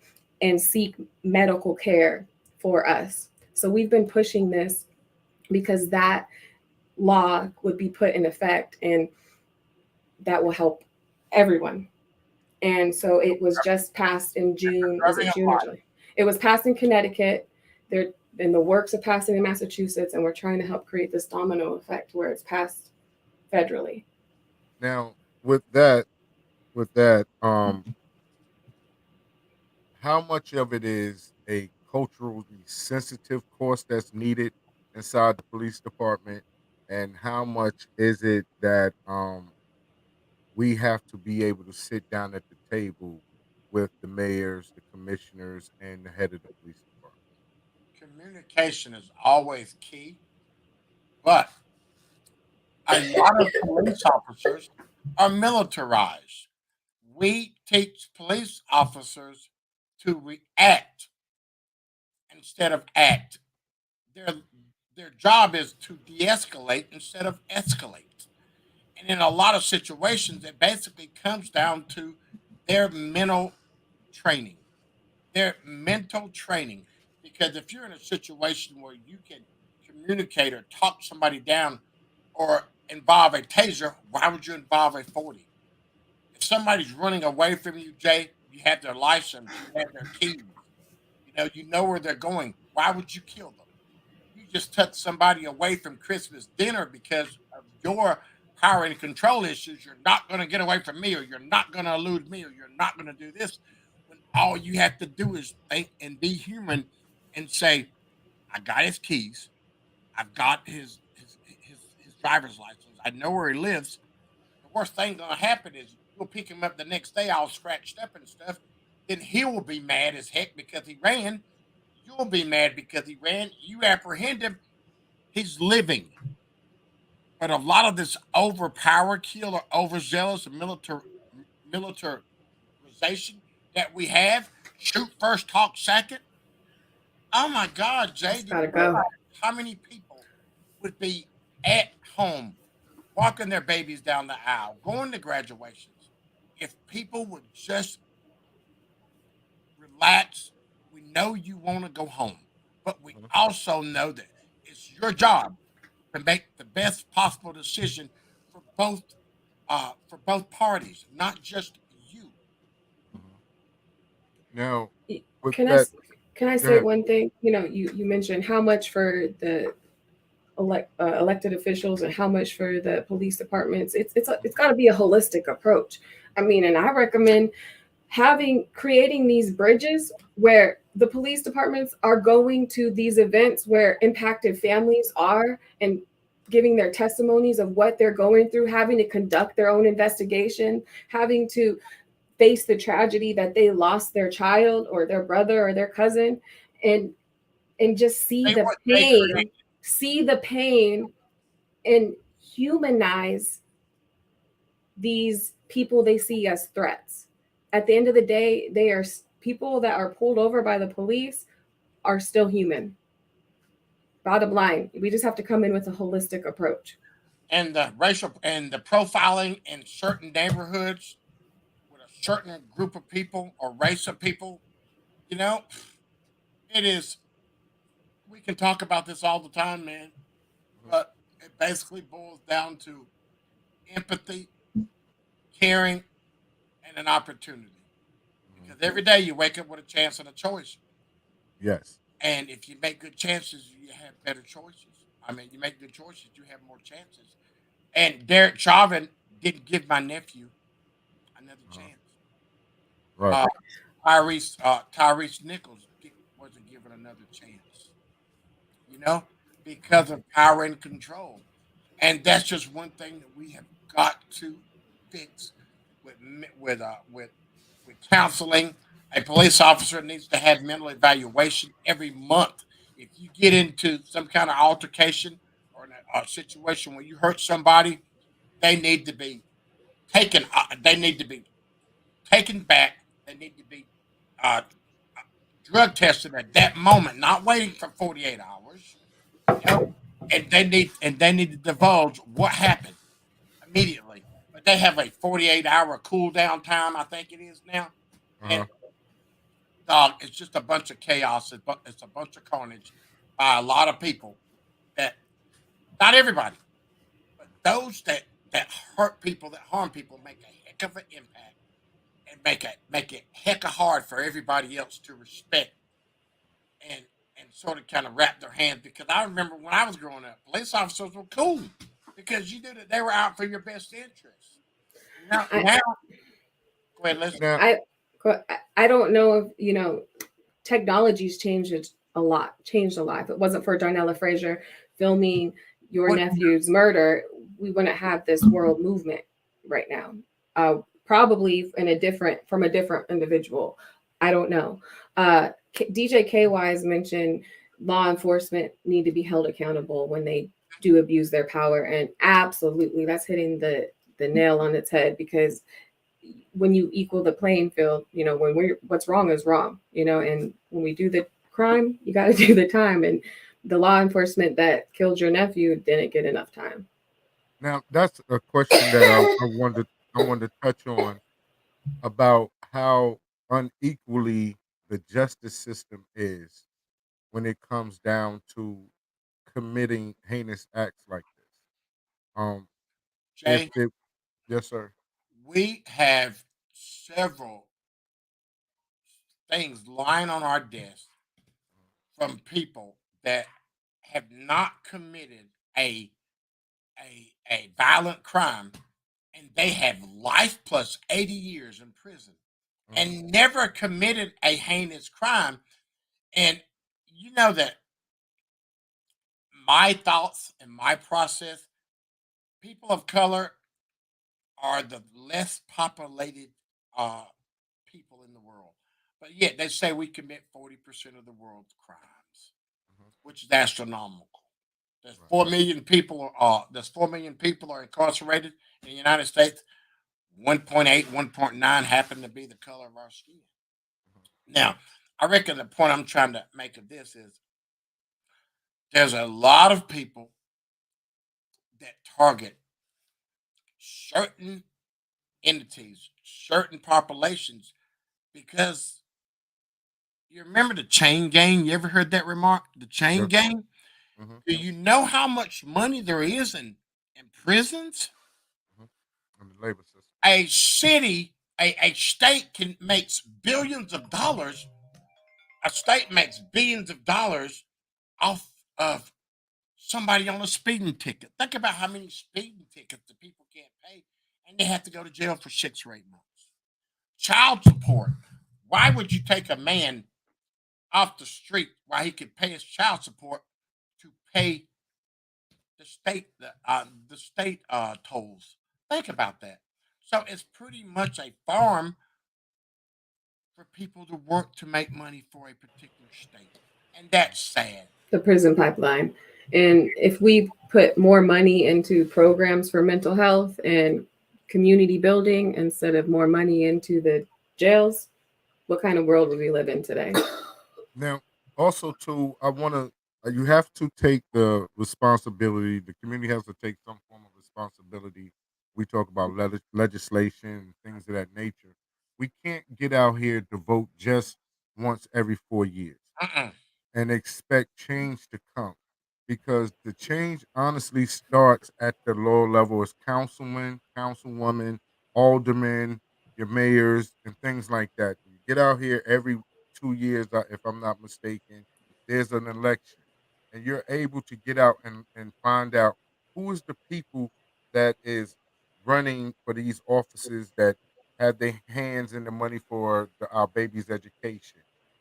and seek medical care for us. So we've been pushing this because that law would be put in effect, and that will help everyone. And so it was just passed in June. Was it June or July? It was passed in Connecticut. They're in the works of passing in Massachusetts, and we're trying to help create this domino effect where it's passed federally. Now, with that, how much of it is a culturally sensitive course that's needed inside the police department, and how much is it that we have to be able to sit down at the table with the mayors, the commissioners, and the head of the police department? Communication is always key, but a lot of police officers are militarized. We teach police officers to react instead of act. Their their job is to de-escalate instead of escalate. And in a lot of situations, it basically comes down to their mental training. Their mental training. Because if you're in a situation where you can communicate or talk somebody down or involve a taser, why would you involve a 40? If somebody's running away from you, Jay, you have their license, you have their keys, you know where they're going. Why would you kill them? You just took somebody away from Christmas dinner because of your power and control issues. You're not going to get away from me, or you're not going to elude me, or you're not going to do this. When all you have to do is think and be human and say, I got his keys. I've got his driver's license. I know where he lives. The worst thing going to happen is you'll pick him up the next day all scratched up and stuff. Then he will be mad as heck because he ran. You'll be mad because he ran. You apprehend him. He's living. But a lot of this overpower kill or overzealous militarization that we have, shoot first, talk second. Oh my God, Jay, It's do gotta you go. realize how many people would be at home walking their babies down the aisle, going to graduations, if people would just relax? We know you want to go home, but we also know that it's your job to make the best possible decision for both parties, not just you. Now, with Can I that, can I go say ahead. one thing? You mentioned how much for the elected officials and how much for the police departments. It's got to be a holistic approach. I mean, and I recommend creating these bridges where the police departments are going to these events where impacted families are and giving their testimonies of what they're going through, having to conduct their own investigation, having to face the tragedy that they lost their child or their brother or their cousin, and just Say what they create. see the pain and humanize these people they see as threats. At the end of the day, they are people that are pulled over by the police are still human. Bottom line, we just have to come in with a holistic approach. And the racial and the profiling in certain neighborhoods with a certain group of people or race of people, you know, it is. We can talk about this all the time, man, but it basically boils down to empathy, caring, and an opportunity. Because every day you wake up with a chance and a choice. Yes. And if you make good chances, you have better choices. I mean, you make good choices, you have more chances. And Derek Chauvin didn't give my nephew another chance. Right. Uh, Tyrese Nichols wasn't given another chance, because of power and control. And that's just one thing that we have got to fix with with counseling. A police officer needs to have mental evaluation every month. If you get into some kind of altercation or a situation where you hurt somebody, they need to be taken. They need to be taken back. They need to be uh, drug tested at that moment, not waiting for 48 hours. You know, and they need to divulge what happened immediately. But they have a 48-hour cool down time, I think it is now. Uh-huh. And dog, it's just a bunch of chaos. It's a bunch of carnage by a lot of people. That not everybody, but those that hurt people, that harm people, make a heck of an impact and make it heck of hard for everybody else to respect and sort of kind of wrap their hands. Because I remember when I was growing up, police officers were cool because you knew that they were out for your best interest. Now, go ahead, listen. Now, I don't know if technology's changed a lot. If it wasn't for Darnella Frazier filming your nephew's murder, we wouldn't have this world movement right now. Probably from a different individual. I don't know. DJ KY has mentioned law enforcement need to be held accountable when they do abuse their power. And absolutely, that's hitting the nail on its head, because when you equal the playing field, when what's wrong is wrong, and when we do the crime, you got to do the time. And the law enforcement that killed your nephew didn't get enough time. Now that's a question that I wanted to touch on about how unequally the justice system is when it comes down to committing heinous acts like this. Um, if Jay, it, yes, sir. we have several things lying on our desk from people that have not committed a violent crime, and they have life plus 80 years in prison and never committed a heinous crime. And you know that my thoughts and my process, people of color are the less populated people in the world. But yet they say we commit 40% of the world's crimes, which is astronomical. There's 4 million people. There's 4 million people are incarcerated in the United States. 1.8, 1.9 happen to be the color of our skin. Now, I reckon the point I'm trying to make of this is there's a lot of people that target certain entities, certain populations, because you remember the chain gang? You ever heard that remark? The chain Yes. gang? Mm-hmm. Do you know how much money there is in prisons? In the labor system. A city, a state can makes billions of dollars. A state makes billions of dollars off of somebody on a speeding ticket. Think about how many speeding tickets the people can't pay, and they have to go to jail for 6 or 8 months. Child support. Why would you take a man off the street while he could pay his child support to pay the state tolls? Think about that. So it's pretty much a farm for people to work to make money for a particular state, and that's sad. The prison pipeline. And if we put more money into programs for mental health and community building instead of more money into the jails, what kind of world would we live in today? Now, also too, I want to. You have to take the responsibility. The community has to take some form of responsibility. We talk about legislation and things of that nature. We can't get out here to vote just once every 4 years Uh-uh. and expect change to come, because the change honestly starts at the lower level as councilmen, councilwomen, aldermen, your mayors, and things like that. You get out here every 2 years, if I'm not mistaken, there's an election, and you're able to get out and find out who is the people that is running for these offices that have their hands in the money for our babies' education,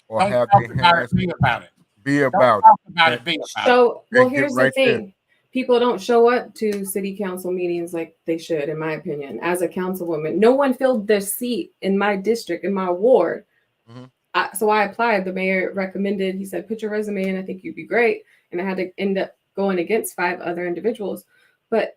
or Don't have talk their about it. hands Be about it. be Don't about talk about it, it. Be about it. So, well, and get here's the right there. thing. People don't show up to city council meetings like they should, in my opinion. As a councilwoman, no one filled their seat in my district, in my ward. Mhm. So I applied. The mayor recommended, he said, put your resume in. I think you'd be great. And I had to end up going against 5 other individuals. But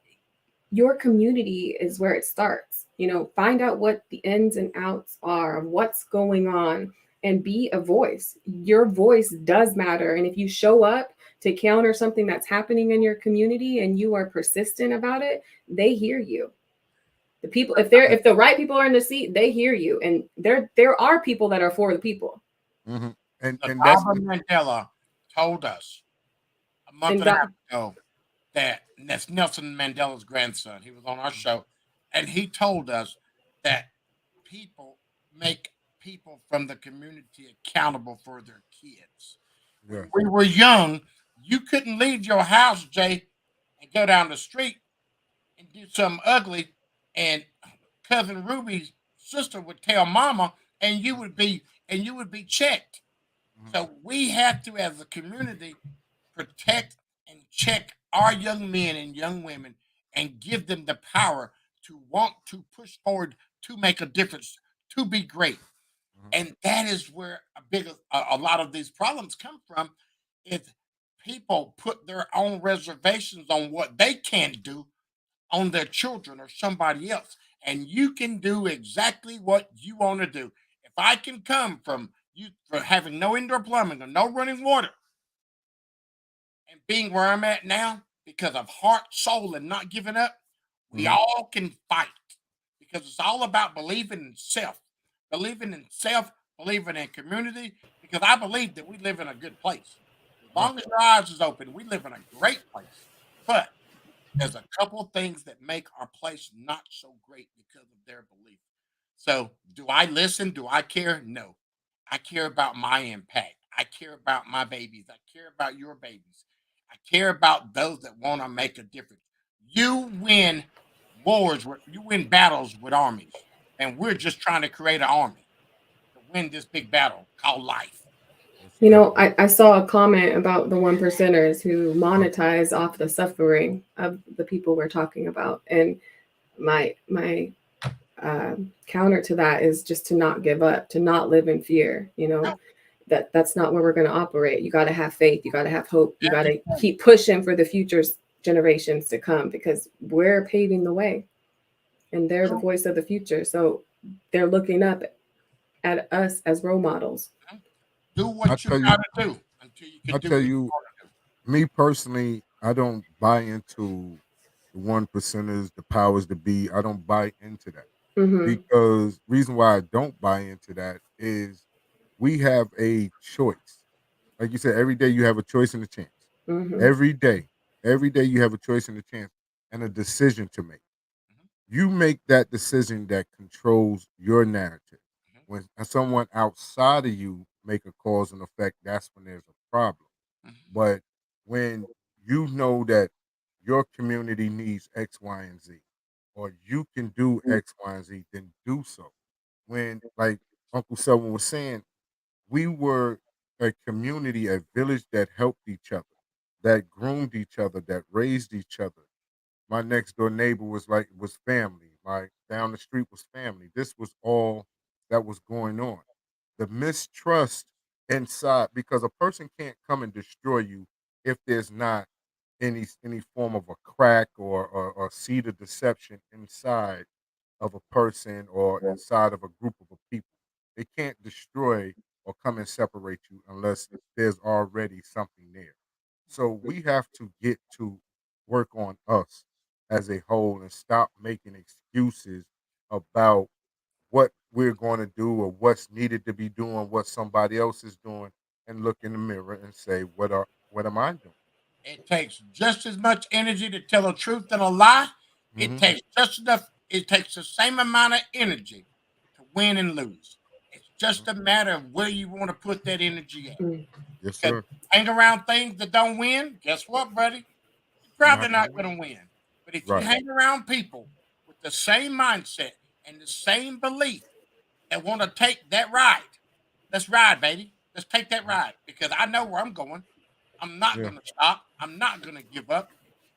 your community is where it starts. Find out what the ins and outs are of what's going on and be a voice. Your voice does matter. And if you show up to counter something that's happening in your community and you are persistent about it, they hear you. The people, if the right people are in the seat, they hear you. And there are people that are for the people. Mm-hmm. And Look, and that's Albert Mandela told us a month And and a half ago that's Nelson Mandela's grandson. He was on our show, and he told us that people make people from the community accountable for their kids. yeah. When we were young, you couldn't leave your house, Jay, and go down the street and do something ugly, and cousin Ruby's sister would tell mama, and you would be checked. Mhm. So we have to, as a community, protect and check our young men and young women and give them the power to want to push forward, to make a difference, to be great. Mhm. And that is where a lot of these problems come from. Is people put their own reservations on what they can do on their children or somebody else. And you can do exactly what you want to do. If I can come from you for having no indoor plumbing or no running water and being where I'm at now because of heart, soul, and not giving up, we Mhm. all can fight because it's all about believing in self, believing in community. Because I believe that we live in a good place. As Yeah. long as your eyes is open, we live in a great place. But there's a couple things that make our place not so great because of their belief. So, do I listen? Do I care? No. I care about my impact. I care about my babies. I care about your babies. I care about those that want to make a difference. You win you win battles with armies, and we're just trying to create an army to win this big battle called life. Yes, You sir. know, I saw a comment about the one percenters who monetize off the suffering of the people we're talking about. And my counter to that is just to not give up, to not live in fear. You know, No, that's not where we're going to operate. You got to have faith. You got to have hope. You got every to day. keep pushing for the future generations to come because we're paving the way and they're the voice of the future. So they're looking up at us as role models. Do I what you tell you, gotta do until you can I do tell what you you, want to do. me personally, I don't buy into the one percenters, the powers to be. I don't buy into that Hmm. because reason why I don't buy into that is we have a choice. Like you said, every day you have a choice and a chance. Hmm. Every day, every day you have a choice and a chance and a decision to make. Mhm, You make that decision that controls your narrative. mhm, When someone outside of you make a cause and effect, that's when there's a problem. mhm, But when you know that your community needs X, Y, and Z, or you can do X, Y, and Z, then do so. When, like Uncle Selwyn was saying, we were a community, a village that helped each other, that groomed each other, that raised each other. My next door neighbor was family. My down the street was family. This was all that was going on. The mistrust inside, because a person can't come and destroy you if there's not any form of a crack or seed of deception inside of a person or inside of a group of a people. They can't destroy or come and separate you unless there's already something there. So we have to get to work on us as a whole and stop making excuses about what we're going to do or what's needed to be doing, what somebody else is doing, and look in the mirror and say, what am I doing? It takes just as much energy to tell a truth than a lie. It Hmm. takes just enough, it takes the same amount of energy to win and lose. It's just a matter of where you want to put that energy at. Yes, Because sir. hang around things that don't win, guess what, buddy? You're You're probably not going not to going win. to win. But if you Right. hang around people with the same mindset and the same belief that want to take that ride, let's ride, baby. Let's take that Mhm. ride because I know where I'm going. I'm not Yeah. going to stop. I'm not going to give up.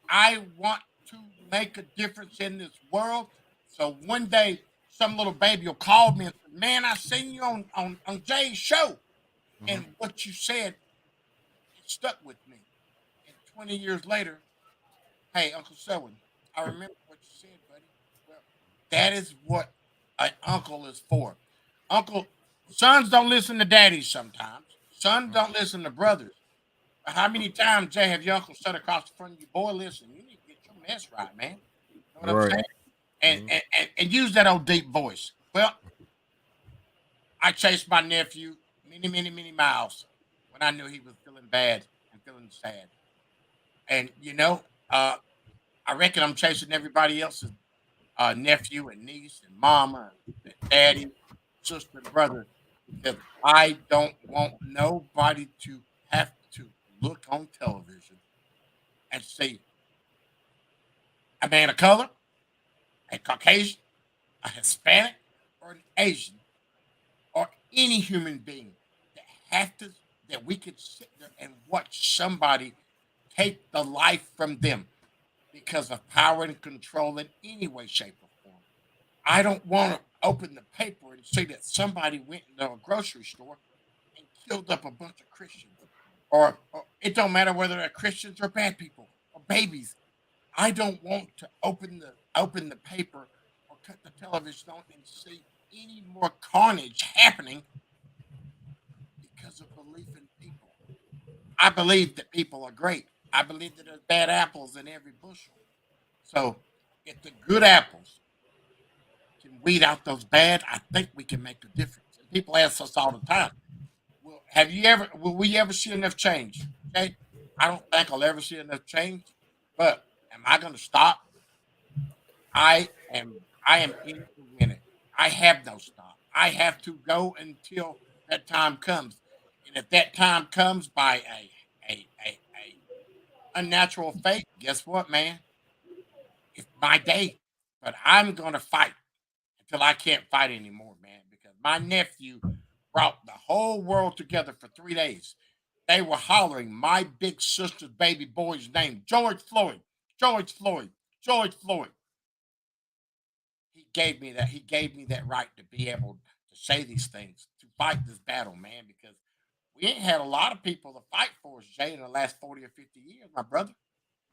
I want to make a difference in this world. So one day, some little baby will call me and say, "Man, I seen you on Jay's show, Hmm. and what you said, it stuck with me." And 20 years later, hey, Uncle Selwyn, I remember what you said, buddy. Well, that is what an uncle is for. Uncle, sons don't listen to daddies sometimes. Sons don't listen to brothers. How many times, Jay, have your uncle sat across the front of you? Boy, listen, you need to get your mess right, man. Know what I'm Right. saying? And, Hmm. and, and use that old deep voice. Well, I chased my nephew many, many, many miles when I knew he was feeling bad and feeling sad. And, I reckon I'm chasing everybody else's nephew and niece and mama and daddy, sister and brother because I don't want nobody to have to look on television and see a man of color, a Caucasian, a Hispanic, or an Asian, or any human being that have to that we could sit there and watch somebody take the life from them because of power and control in any way, shape, or form. I don't want to open the paper and see that somebody went into a grocery store and killed up a bunch of Christians or It don't matter whether they're Christians or bad people or babies. I don't want to open the paper or cut the television on and see any more carnage happening because of belief in people. I believe that people are great. I believe that there's bad apples in every bushel. So if the good apples can weed out those bad, I think we can make a difference. And people ask us all the time, "Well, will we ever see enough change?" Okay, I don't think I'll ever see enough change, but am I going to stop? I am. I am in to win it. I have no stop. I have to go until that time comes, and if that time comes by a unnatural fate, guess what, man? It's my day. But I'm gonna fight until I can't fight anymore, man. Because my nephew brought the whole world together for 3 days. They were hollering my big sister's baby boy's name, George Floyd, George Floyd, George Floyd. He gave me that. He gave me that right to be able to say these things, to fight this battle, man. Because we ain't had a lot of people to fight for us, Jay, in the last 40 or 50 years, my brother.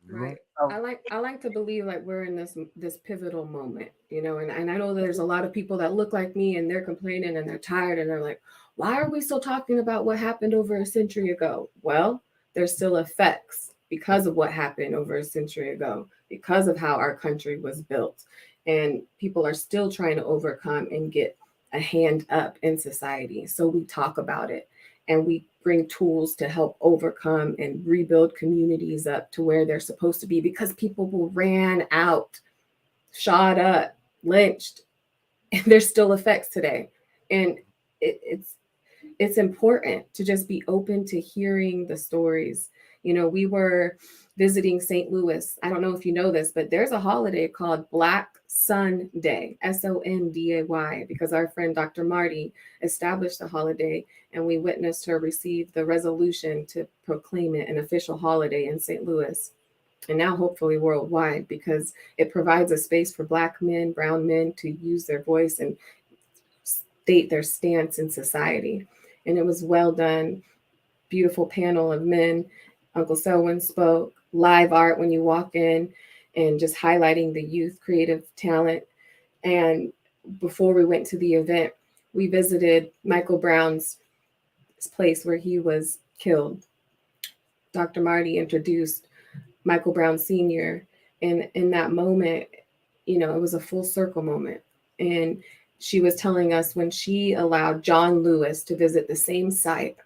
You're Right. right. So, I like to believe like we're in this pivotal moment, and I know there's a lot of people that look like me and they're complaining and they're tired and they're like, why are we still talking about what happened over a century ago? Well, there's still effects because of what happened over a century ago, because of how our country was built. And people are still trying to overcome and get a hand up in society. So we talk about it and we bring tools to help overcome and rebuild communities up to where they're supposed to be because people will ran out, shot up, lynched, and there's still effects today. And it's important to just be open to hearing the stories. We were visiting St. Louis. I don't know if you know this, but there's a holiday called Black Sunday, Sonday, because our friend Dr. Marty established the holiday and we witnessed her receive the resolution to proclaim it an official holiday in St. Louis. And now hopefully worldwide, because it provides a space for Black men, brown men to use their voice and state their stance in society. And it was well done. Beautiful panel of men. Uncle Selwyn spoke, live art when you walk in, and just highlighting the youth creative talent. And before we went to the event, we visited Michael Brown's place where he was killed. Dr. Marty introduced Michael Brown Sr. And in that moment, it was a full circle moment. And she was telling us when she allowed John Lewis to visit the same site,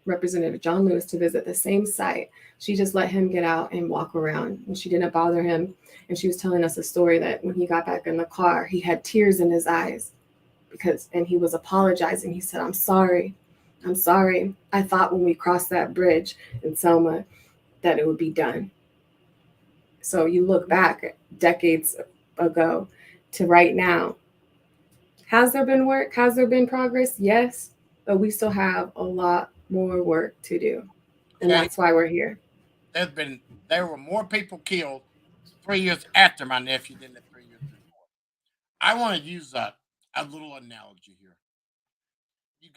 Representative John Lewis to visit the same site, she just let him get out and walk around and she didn't bother him. And she was telling us a story that when he got back in the car, he had tears in his eyes and he was apologizing. He said, I'm sorry. I thought when we crossed that bridge in Selma that it would be done. So you look back decades ago to right now. Has there been work? Has there been progress? Yes, but we still have a lot more work to do. And Jay, that's why we're here. there were more people killed 3 years after my nephew than the 3 years before. I want to use a little analogy here. You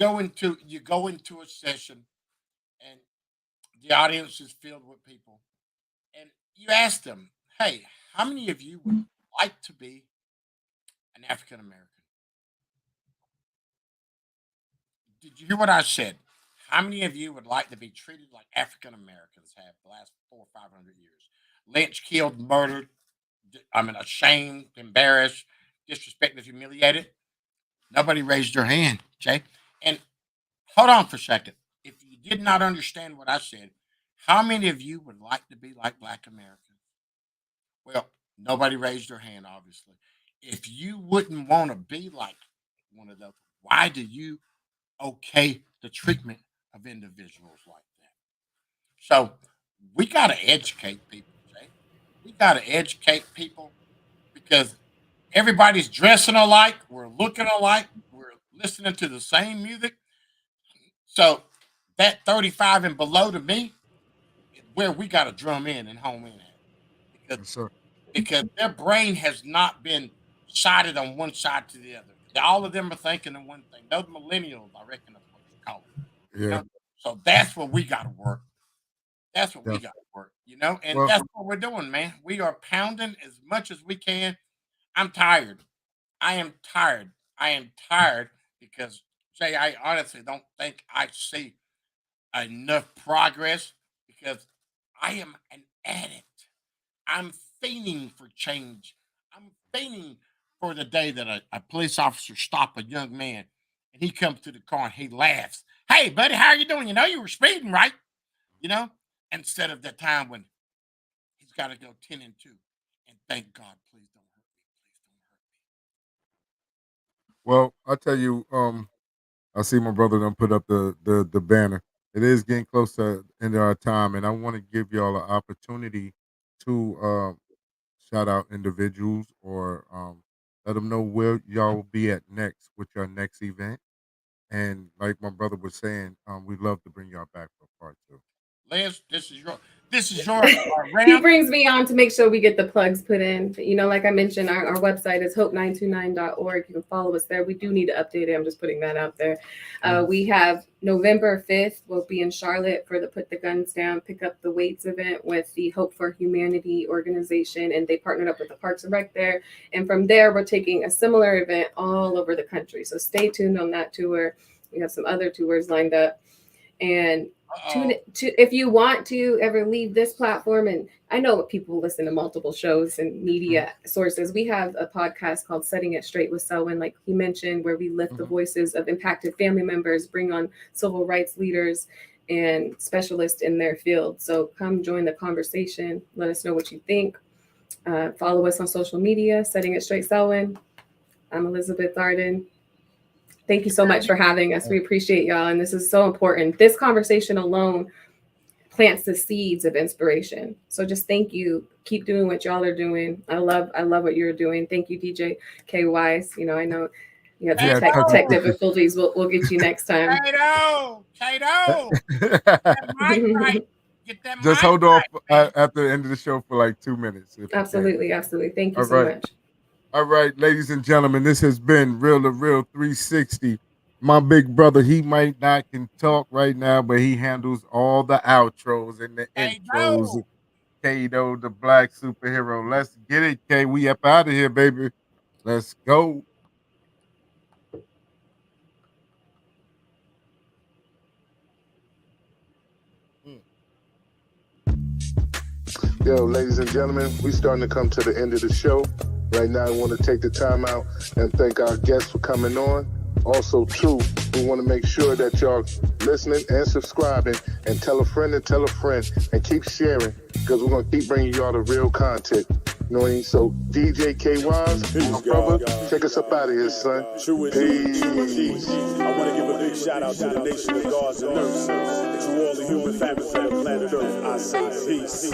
go into a session and the audience is filled with people, and you ask them, "Hey, how many of you would like to be an African American?" Did you hear what I said? How many of you would like to be treated like African Americans have the last 400 or 500 years? Lynched, killed, murdered. Ashamed, embarrassed, disrespected, humiliated. Nobody raised their hand, Jay. And hold on for a second. If you did not understand what I said, how many of you would like to be like Black Americans? Well, nobody raised their hand, obviously. If you wouldn't want to be like one of those, why do you okay the treatment of individuals like that? So we got to educate people, Jay. We got to educate people because everybody's dressing alike, we're looking alike, we're listening to the same music. So that 35 and below to me is where we got to drum in and home in at because Yes, sir. because their brain has not been sided on one side to the other. All of them are thinking of one thing. Those millennials, I reckon that's what you call them. You Yeah. know, so that's where we got to work. That's what we Yeah. got to work, you know, and Well, that's what we're doing, man. We are pounding as much as we can. I'm tired. I am tired. I am tired because, Jay, I honestly don't think I see enough progress because I am an addict. I'm fiending for change. I'm fiending for the day that a police officer stop a young man and he comes to the car and he laughs. Hey, buddy, how are you doing? You know you were speeding, right? You know, instead of the time when he's got to go 10 and 2 and thank God, please don't hurt me. Please don't hurt me. well, I tell you, I see my brother done put up the banner. It is getting close to the end of our time, and I want to give y'all an opportunity to shout out individuals or let them know where y'all will be at next with your next event. And like my brother was saying, we'd love to bring y'all back for part 2. Liz, this is your He round. brings me on to make sure we get the plugs put in. You know, like I mentioned, our website is hope929.org. You can follow us there. We do need to update it. I'm just putting that out there. We have November 5th. We'll be in Charlotte for the Put the Guns Down, Pick Up the Weights event with the Hope for Humanity organization. And they partnered up with the Parks and Rec there. And from there, we're taking a similar event all over the country. So stay tuned on that tour. We have some other tours lined up. And if you want to ever leave this platform, and I know people listen to multiple shows and media sources, we have a podcast called Setting It Straight with Selwyn, like he mentioned, where we lift the voices of impacted family members, bring on civil rights leaders and specialists in their field. So come join the conversation. Let us know what you think. Follow us on social media, Setting It Straight Selwyn. I'm Elizabeth Darden. Thank you so much for having us. We appreciate y'all. And this is so important. This conversation alone plants the seeds of inspiration. So just thank you. Keep doing what y'all are doing. I love what you're doing. Thank you, DJ K Wise. You know, I know you have some tech difficulties. We'll get you next time. Kato. Get that mic right. Just hold off at the end of the show for like 2 minutes. Absolutely. Thank you so much. All right, ladies and gentlemen, this has been Real2reel360. My big brother, he might not can talk right now, but he handles all the outros and the intros. Kato, the black superhero. Let's get it, K. We up out of here, baby. Let's go. Yo, ladies and gentlemen, we starting to come to the end of the show. Right now, I want to take the time out and thank our guests for coming on. Also, too, we want to make sure that y'all listening and subscribing and tell a friend and keep sharing because we're going to keep bringing y'all the real content. You know what I mean? So, DJ K Wise, my brother, take us up out of here, son. Peace. I want to give a big shout out to the nation of guards and nurses, to all the human families on the planet Earth. I say peace.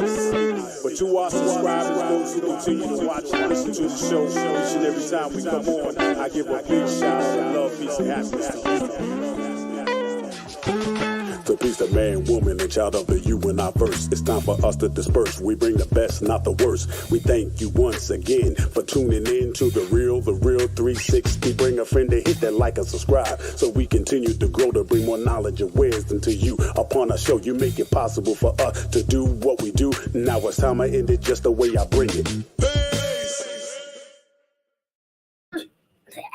But to our subscribers, those who continue to watch and listen to the show each and every time we come on, I give a big shout out of love, peace, and happiness to you. To peace, the man, woman, and child of the you and I verse. It's time for us to disperse. We bring the best, not the worst. We thank you once again for tuning in to the Real 360. Bring a friend to hit that like and subscribe so we continue to grow to bring more knowledge and wisdom to you. Upon our show, you make it possible for us to do what we do. Now it's time I end it just the way I bring it.